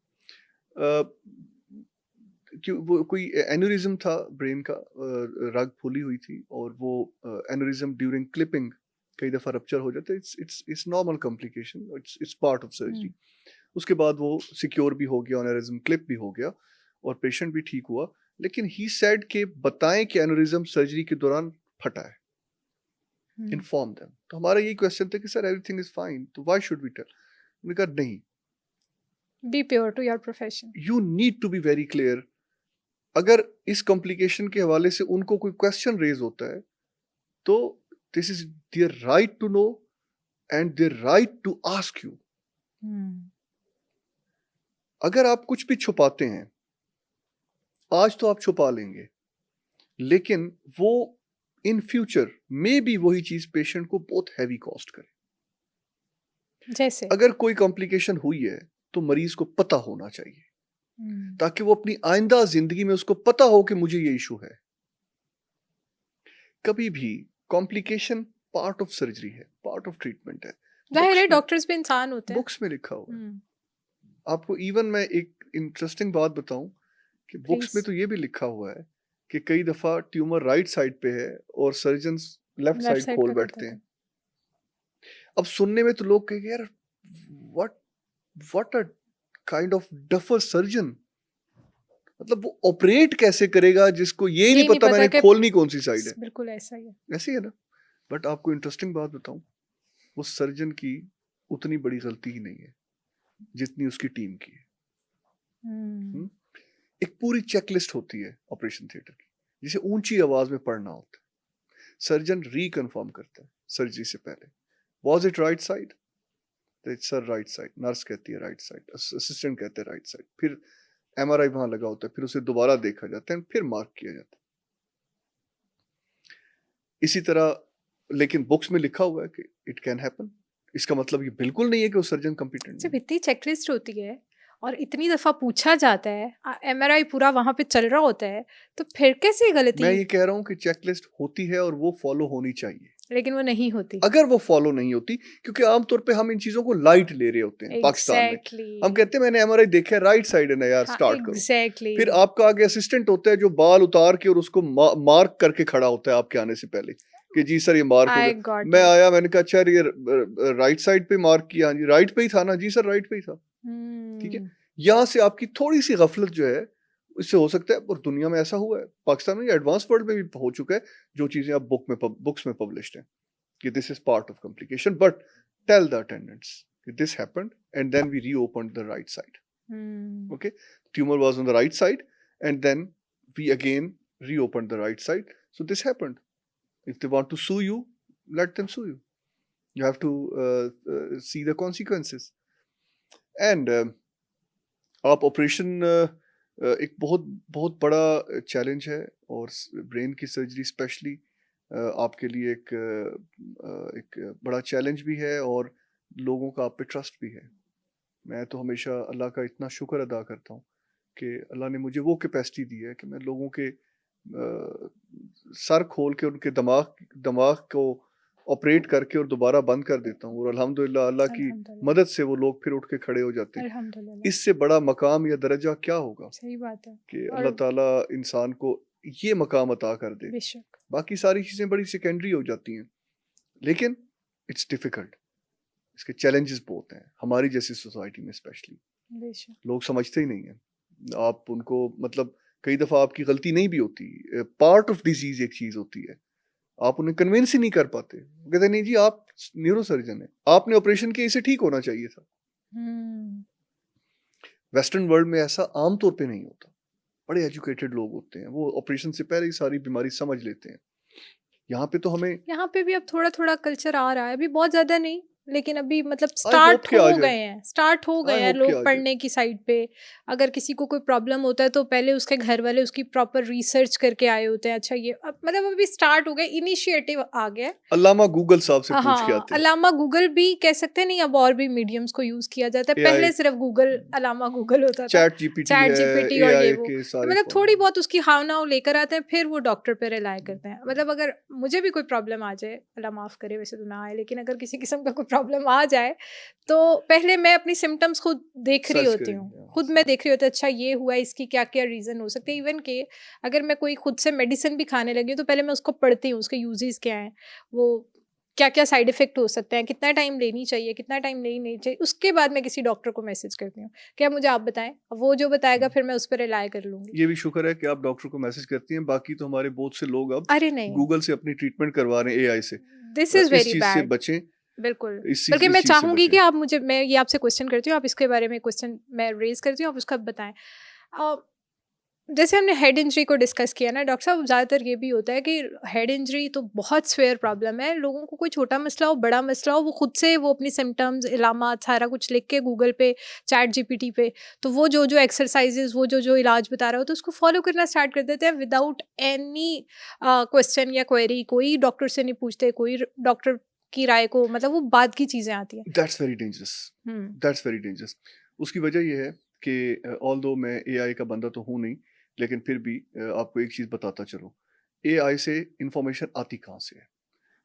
अ, क्यों वो कोई एन्यूरिज्म था ब्रेन का, रग फूली हुई थी और वो एन्यूरिज्म ड्यूरिंग क्लिपिंग कई दफ़ा रप्चर हो जाता है। It's normal complication, it's part of surgery. हुँ, उसके बाद वो सिक्योर भी हो गया, एन्यूरिज्म क्लिप भी हो गया और पेशेंट भी ठीक हुआ। लेकिन ही सेड कि बताएं कि एन्यूरिज्म सर्जरी के दौरान फटा है, हुँ। Inform them. तो हमारा यही क्वेश्चन था कि सर एवरीथिंग इज फाइन, तो व्हाई शुड वी टेल? उन्होंने कहा नहीं, be pure to your profession. You need to be very clear. अगर इस कॉम्प्लिकेशन के हवाले से उनको कोई क्वेश्चन रेज होता है तो this is their right to know and their right to ask you. हुँ, अगर आप कुछ भी छुपाते हैं, आज तो आप छुपा लेंगे, लेकिन वो इन फ्यूचर मे बी वही चीज पेशेंट को बहुत हैवी कॉस्ट करे। जैसे? अगर कोई कॉम्प्लिकेशन हुई है तो मरीज को पता होना चाहिए, हुँ, ताकि वो अपनी आइंदा जिंदगी में उसको पता हो कि मुझे ये इशू है। कभी भी कॉम्प्लिकेशन पार्ट ऑफ सर्जरी है, पार्ट ऑफ ट्रीटमेंट है। ज़ाहिर है बुक्स में डॉक्टर्स भी इंसान होते हैं। बुक्स में लिखा हुआ है। हुँ, आपको इवन मैं एक इंटरेस्टिंग बात बताऊं कि बुक्स में प्लीज़ तो ये भी लिखा हुआ है कि कई दफा ट्यूमर राइट साइड पे है और surgeons left left side side खोल का कर बैठते देते हैं। हैं। अब सुनने में तो लोग कहेंगे यार, what what a kind of duffer surgeon. मतलब वो ऑपरेट कैसे करेगा जिसको ये नहीं यही नहीं पता पता मैंने कि खोलनी कौन सी साइड है। बिल्कुल ऐसा ही है। ऐसी है ना। बट आपको इंटरेस्टिंग बात बताऊं, वो सर्जन की उतनी बड़ी गलती ही नहीं है जितनी उसकी टीम की है। हुँ, हम्म? एक पूरी चेकलिस्ट होती है ऑपरेशन थिएटर की, जिसे ऊंची आवाज में पढ़ना होता है। सर्जन रिकन्फर्म करता है सर्जरी से पहले, was it right side, sir right side, nurse कहती है राइट साइड, असिस्टेंट कहते हैं राइट साइड, फिर एमआरआई वहां लगा होता है, फिर उसे दोबारा देखा जाता है, फिर मार्क किया जाता है। इसी तरह लेकिन बुक्स में लिखा हुआ है कि इट कैन हैपन, इसका मतलब ये बिल्कुल नहीं है कि वो सर्जन कॉम्पिटेंट सिर्फ नहीं इतनी चेकलिस्ट होती है और इतनी दफ़ा पूछा जाता है, एमआरआई पूरा वहाँ पे चल रहा होता है, तो फिर कैसे है। गलती? मैं ये कह रहा हूँ कि चेकलिस्ट होती है और वो फॉलो होनी चाहिए। लेकिन वो नहीं होती। अगर वो फॉलो नहीं होती, क्योंकि आमतौर पे हम इन चीजों को लाइट ले रहे होते हैं पाकिस्तान में। हम एग्जैक्टली। कहते हैं मैंने एमआरआई देखा है, राइट साइड है ना यार, हाँ, स्टार्ट करो। एग्जैक्टली। फिर आपका आगे असिस्टेंट होता है जो बाल उतार के और उसको मार्क करके खड़ा होता है आपके आने से पहले कि जी सर ये मार्क हो आई गया। गॉट मैं इट। आया, मैंने कहा अच्छा ये राइट साइड पे मार्क किया। हाँ जी राइट पे ही था ना, जी सर राइट पे ही था। ठीक है, यहाँ से आपकी थोड़ी सी गफलत जो है, इससे हो सकता है। और दुनिया में ऐसा हुआ है, पाकिस्तान में एडवांस वर्ल्ड में भी हो चुका है, जो चीजें आप बुक्स में पब्लिश्ड हैं कि this is part of complication, but tell the attendants that this happened and then we reopened the right side. Okay, tumor was on the right side and then we again reopened the right side. So this happened. If they want to sue you, let them sue you. You have to see the consequences. And आप ऑपरेशन एक बहुत बहुत बड़ा चैलेंज है, और ब्रेन की सर्जरी स्पेशली आपके लिए एक बड़ा चैलेंज भी है, और लोगों का आप पे ट्रस्ट भी है। मैं तो हमेशा अल्लाह का इतना शुक्र अदा करता हूँ कि अल्लाह ने मुझे वो कैपेसिटी दी है कि मैं लोगों के सर खोल के उनके दिमाग को ऑपरेट करके और दोबारा बंद कर देता हूँ, और अल्हम्दुलिल्लाह अल्लाह की अल्हम्दुलिल्लाह। मदद से वो लोग फिर उठ के खड़े हो जाते हैं। अल्हम्दुलिल्लाह। इससे बड़ा मकाम या दर्जा क्या होगा सही बात है। कि और अल्लाह ताला इंसान को ये मकाम अता कर दे। बेशक। बाकी सारी चीज़ें बड़ी सेकेंडरी हो जाती हैं, लेकिन इट्स डिफ़िकल्ट, इसके चैलेंजेस बहुत हैं हमारी जैसी सोसाइटी में स्पेशली। बेशक। लोग समझते ही नहीं हैं। आप उनको मतलब कई दफ़ा आपकी गलती नहीं भी होती, पार्ट ऑफ डिजीज़ एक चीज़ होती है, आप उन्हें कन्विंस ही नहीं कर पाते। वो कहते हैं नहीं जी आप न्यूरो सर्जन हैं, आपने ऑपरेशन किया, इसे ठीक होना चाहिए था। वेस्टर्न वर्ल्ड में ऐसा आम तौर पे नहीं होता। बड़े एजुकेटेड लोग होते हैं, वो ऑपरेशन से पहले ही सारी बीमारी समझ लेते हैं। यहाँ पे तो हमें यहाँ पे भी अब थोड़ा थोड़ा कल्चर आ रहा है, अभी बहुत ज़्यादा नहीं, लेकिन अभी मतलब आई होप कि आ जाए, स्टार्ट हो गए आई हैं होप कि आ लोग जाए। पढ़ने की साइड पे। अगर किसी को कोई प्रॉब्लम होता है तो पहले उसके घर वाले उसकी प्रॉपर रिसर्च करके आए होते हैं। अच्छा ये अब मतलब अभी स्टार्ट हो गया, इनिशिएटिव आ गया है। अल्लामा गूगल साहब से पूछ के हाँ, आते हैं। अलामा गूगल भी कह सकते हैं, नहीं अब और भी मीडियम्स को यूज किया जाता है। एआई, पहले सिर्फ गूगल अलामा गूगल होता था, चैट जीपीटी चैट है, जीपीटी और ये एआई वो, के तो सारे मतलब फॉर्म। थोड़ी बहुत उसकी हाव नाव लेकर आते हैं, फिर वो डॉक्टर पे रिलाय करते हैं। मतलब अगर मुझे भी कोई प्रॉब्लम आ जाए, अल्लाह माफ़ करे वैसे तो ना आए, लेकिन अगर किसी किस्म का कोई प्रॉब्लम आ जाए तो पहले मैं अपनी सिम्टम्स खुद देख रही सर्च होती हूँ, करेंगे। खुद मैं देख रही होती हूँ अच्छा ये हुआ, इसकी क्या क्या रीज़न हो सकते हैं। इवन के अगर मैं कोई खुद से मेडिसिन भी खाने लगी हूँ तो पहले मैं उसको पढ़ती हूँ, उसके यूजेस क्या हैं, वो क्या क्या साइड इफेक्ट हो सकते हैं, कितना टाइम लेनी चाहिए, कितना टाइम नहीं चाहिए, उसके बाद मैं किसी डॉक्टर को मैसेज करती हूँ क्या मुझे आप बताएं, वो जो बताएगा फिर मैं उस पर रिलाय कर लूंगी। ये भी शुक्र है कि आप डॉक्टर को मैसेज करती हैं, बाकी तो हमारे बहुत से लोग अब अरे नहीं, गूगल से अपनी ट्रीटमेंट करवा रहे हैं एआई से। दिस इज इस वेरी चीज़ से बैड। बचें, बिल्कुल, इस बल्कि मैं चीज़ से चाहूंगी बचें। कि आप मुझे, मैं ये आपसे क्वेश्चन करती हूँ, आप इसके बारे में क्वेश्चन मैं रेज करती हूँ, आप उसका बताएं। जैसे हमने हेड इंजरी को डिस्कस किया ना डॉक्टर साहब, ज़्यादातर ये भी होता है कि हेड इंजरी तो बहुत स्वेयर प्रॉब्लम है। लोगों को कोई छोटा मसला हो, बड़ा मसला हो, वो खुद से वो अपनी सिम्टम्स, इलामात सारा कुछ लिख के गूगल पे, चैट जीपीटी पे, तो वो जो जो एक्सरसाइजेज, वो जो जो इलाज बता रहा हो तो उसको फॉलो करना स्टार्ट कर देते हैं विदाउट एनी क्वेश्चन या क्वेरी। कोई डॉक्टर से नहीं पूछते, कोई डॉक्टर की राय को, मतलब वो बाद की चीज़ें आती हैं। That's very dangerous, that's very dangerous. उसकी वजह ये है कि ऑल्दो मैं एआई का बंदा तो हूँ नहीं, लेकिन फिर भी आपको एक चीज़ बताता चलो, एआई से इंफॉर्मेशन आती कहाँ से है?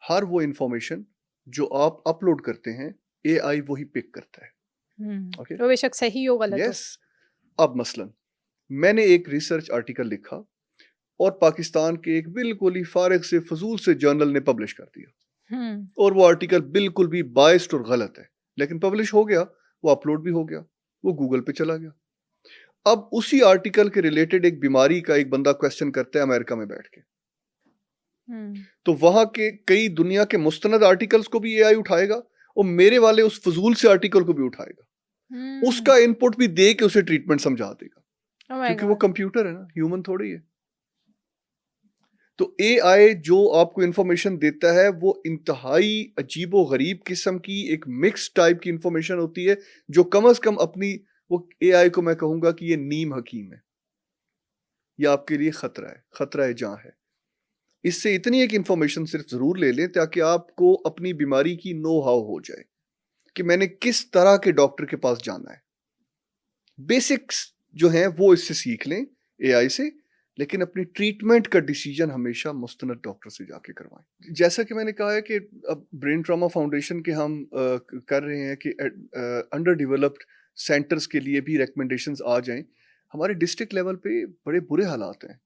हर वो इंफॉर्मेशन जो आप अपलोड करते हैं, एआई वही पिक करता है। ओके, वो बेशक सही हो गलत हो। यस। अब मसलन मैंने एक रिसर्च आर्टिकल लिखा और पाकिस्तान के एक बिल्कुल ही फारिग से फजूल से जर्नल ने पब्लिश कर दिया, और वो आर्टिकल बिल्कुल भी बायस्ड और गलत है, लेकिन पब्लिश हो गया, वो अपलोड भी हो गया, वो गूगल पे चला गया। अब उसी आर्टिकल के रिलेटेड एक बीमारी का एक बंदा क्वेश्चन करता है अमेरिका में बैठ के, तो वहां के कई दुनिया के मुस्तनद आर्टिकल्स को भी एआई उठाएगा और मेरे वाले उस फजूल से आर्टिकल को भी उठाएगा, उसका इनपुट भी दे के उसे ट्रीटमेंट समझा देगा, क्योंकि वो कंप्यूटर है ना, ह्यूमन थोड़ी है। तो एआई जो आपको इंफॉर्मेशन देता है वो इंतहाई अजीबो गरीब किस्म की एक मिक्स टाइप की इंफॉर्मेशन होती है, जो कम अज कम अपनी, वो एआई को मैं कहूंगा कि ये नीम हकीम है, ये आपके लिए खतरा है, खतरा है जहां है। इससे इतनी एक इन्फॉर्मेशन सिर्फ ज़रूर ले लें ताकि आपको अपनी बीमारी की नो हाउ हो जाए कि मैंने किस तरह के डॉक्टर के पास जाना है। बेसिक्स जो हैं वो इससे सीख लें एआई से, लेकिन अपनी ट्रीटमेंट का डिसीजन हमेशा मुस्तनद डॉक्टर से जाके करवाएं। जैसा कि मैंने कहा है कि अब ब्रेन ट्रॉमा फाउंडेशन के हम कर रहे हैं कि अंडर डेवलप्ड सेंटर्स के लिए भी रिकमेंडेशंस आ जाएं। हमारे डिस्ट्रिक्ट लेवल पे बड़े बुरे हालात हैं।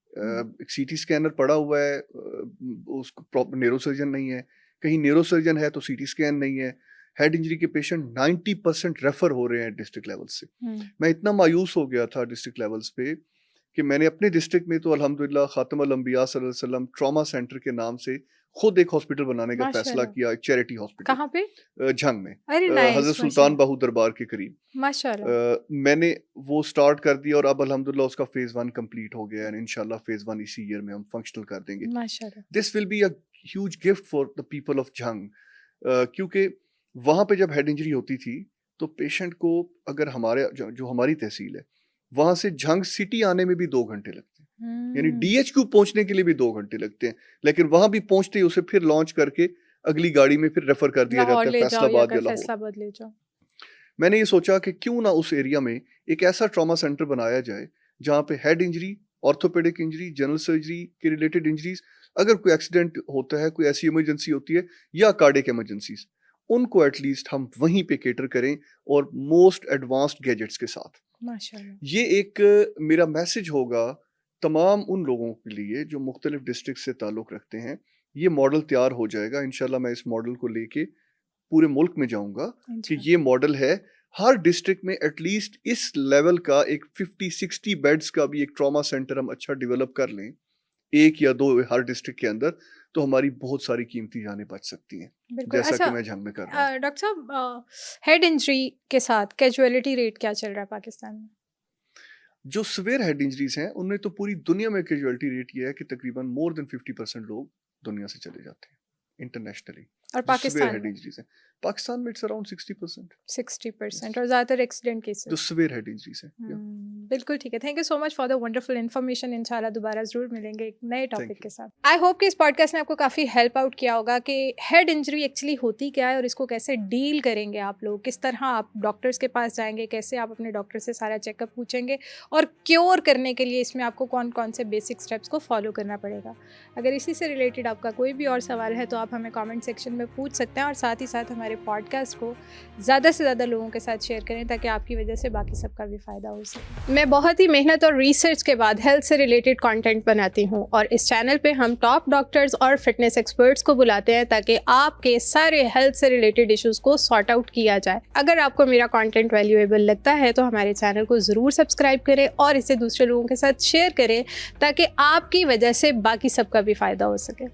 एक सीटी स्कैनर पड़ा हुआ है, उसको प्रॉपर न्यूरोसर्जन नहीं है, कहीं न्यूरोसर्जन है तो सीटी स्कैन नहीं है। हेड इंजरी के पेशेंट 90% रेफर हो रहे हैं डिस्ट्रिक्ट लेवल से। मैं इतना मायूस हो गया था डिस्ट्रिक्ट लेवल्स पे कि मैंने अपने डिस्ट्रिक्ट में तो अल्हम्दुलिल्लाह खातमुल अंबिया सल्लल्लाहु अलैहि वसल्लम ट्रॉमा सेंटर के नाम से खुद एक हॉस्पिटल बनाने का फैसला माशाल्लाह। किया, एक चैरिटी हॉस्पिटल कहाँ पे? झंग में, अरे नाइस, हजरत सुल्तान माशाल्लाह बाहू दरबार के करीब। माशाल्लाह। मैंने वो स्टार्ट कर दिया और अब अल्हम्दुलिल्लाह उसका फेज 1 कंप्लीट हो गया है। इंशाल्लाह फेज 1 इसी ईयर में हम फंक्शनल कर देंगे। माशाल्लाह। This will be a huge gift for the people of Jhang, क्योंकि वहाँ पे जब हेड इंजरी होती थी तो पेशेंट को, अगर हमारे जो हमारी तहसील है वहाँ से झंग सिटी आने में भी 2 घंटे लगते हैं, यानी डीएचक्यू पहुंचने के लिए भी 2 घंटे लगते हैं, लेकिन वहां भी पहुंचते ही उसे फिर लॉन्च करके अगली गाड़ी में फिर रेफर कर दिया लाहौर जाता है ले जाओ या फैसलाबाद कर या लाहौर। फैसलाबाद ले जाओ। मैंने ये सोचा कि क्यों ना उस एरिया में एक ऐसा ट्रॉमा सेंटर बनाया जाए जहाँ पे head injury, orthopaedic injury, general surgery के रिलेटेड इंजरीज, अगर कोई एक्सीडेंट होता है, कोई ऐसी इमरजेंसी होती है या कार्डियक इमरजेंसीज, उनको एटलीस्ट हम वहीं पे केटर करें और मोस्ट एडवांस्ड गैजेट्स के साथ। माशाल्लाह। ये एक मेरा मैसेज होगा तमाम उन लोगों के लिए जो मुख्तलिफ डिस्ट्रिक्ट से ताल्लुक़ रखते हैं। ये मॉडल तैयार हो जाएगा इंशाल्लाह। मैं इस मॉडल को लेके पूरे मुल्क में जाऊंगा कि ये मॉडल है, हर डिस्ट्रिक्ट में एटलीस्ट इस लेवल का एक 50-60 बेड्स का भी एक ट्रॉमा सेंटर हम अच्छा डेवलप कर लें, 1 या 2 हर डिस्ट्रिक्ट के अंदर, तो हमारी बहुत सारी कीमती जानें बच सकती हैं, जैसा कि मैं झंग में कर रहा हूँ। डॉक्टर साहब, हेड इंजरी के साथ कैजुअलिटी रेट क्या चल रहा है पाकिस्तान में? जो सिवियर हेड इंजरीज हैं उनमें तो पूरी दुनिया में कैजुअलिटी रेट ये है कि तकरीबन मोर देन 50% लोग दुनिया से चले जाते हैं इंटरनेशनली। और पाकिस्तान हेड में? इंजरीज हैं, पाकिस्तान में इट्स अराउंड 60%। 60% और ज़्यादातर एक्सीडेंट जो केसेस। सिवियर हेड इंजरीज हैं। बिल्कुल ठीक है। Thank you so much for the wonderful information. इंशाल्लाह दोबारा ज़रूर मिलेंगे एक नए टॉपिक के साथ। आई होप कि इस पॉडकास्ट ने आपको काफ़ी हेल्प आउट किया होगा कि हेड इंजरी एक्चुअली होती क्या है और इसको कैसे डील करेंगे आप लोग, किस तरह आप डॉक्टर्स के पास जाएंगे, कैसे आप अपने डॉक्टर से सारा चेकअप पूछेंगे और क्योर करने के लिए इसमें आपको कौन कौन से बेसिक स्टेप्स को फॉलो करना पड़ेगा। अगर इसी से रिलेटेड आपका कोई भी और सवाल है तो आप हमें कॉमेंट सेक्शन में पूछ सकते हैं और साथ ही साथ हमारे पॉडकास्ट को ज़्यादा से ज़्यादा लोगों के साथ शेयर करें ताकि आपकी वजह से बाकी सबका भी फ़ायदा हो सके। मैं बहुत ही मेहनत और रिसर्च के बाद हेल्थ से रिलेटेड कंटेंट बनाती हूँ और इस चैनल पे हम टॉप डॉक्टर्स और फिटनेस एक्सपर्ट्स को बुलाते हैं ताकि आपके सारे हेल्थ से रिलेटेड इश्यूज़ को सॉर्ट आउट किया जाए। अगर आपको मेरा कंटेंट वैल्यूएबल लगता है तो हमारे चैनल को ज़रूर सब्सक्राइब करें और इसे दूसरे लोगों के साथ शेयर करें ताकि आपकी वजह से बाकी सबका भी फ़ायदा हो सके।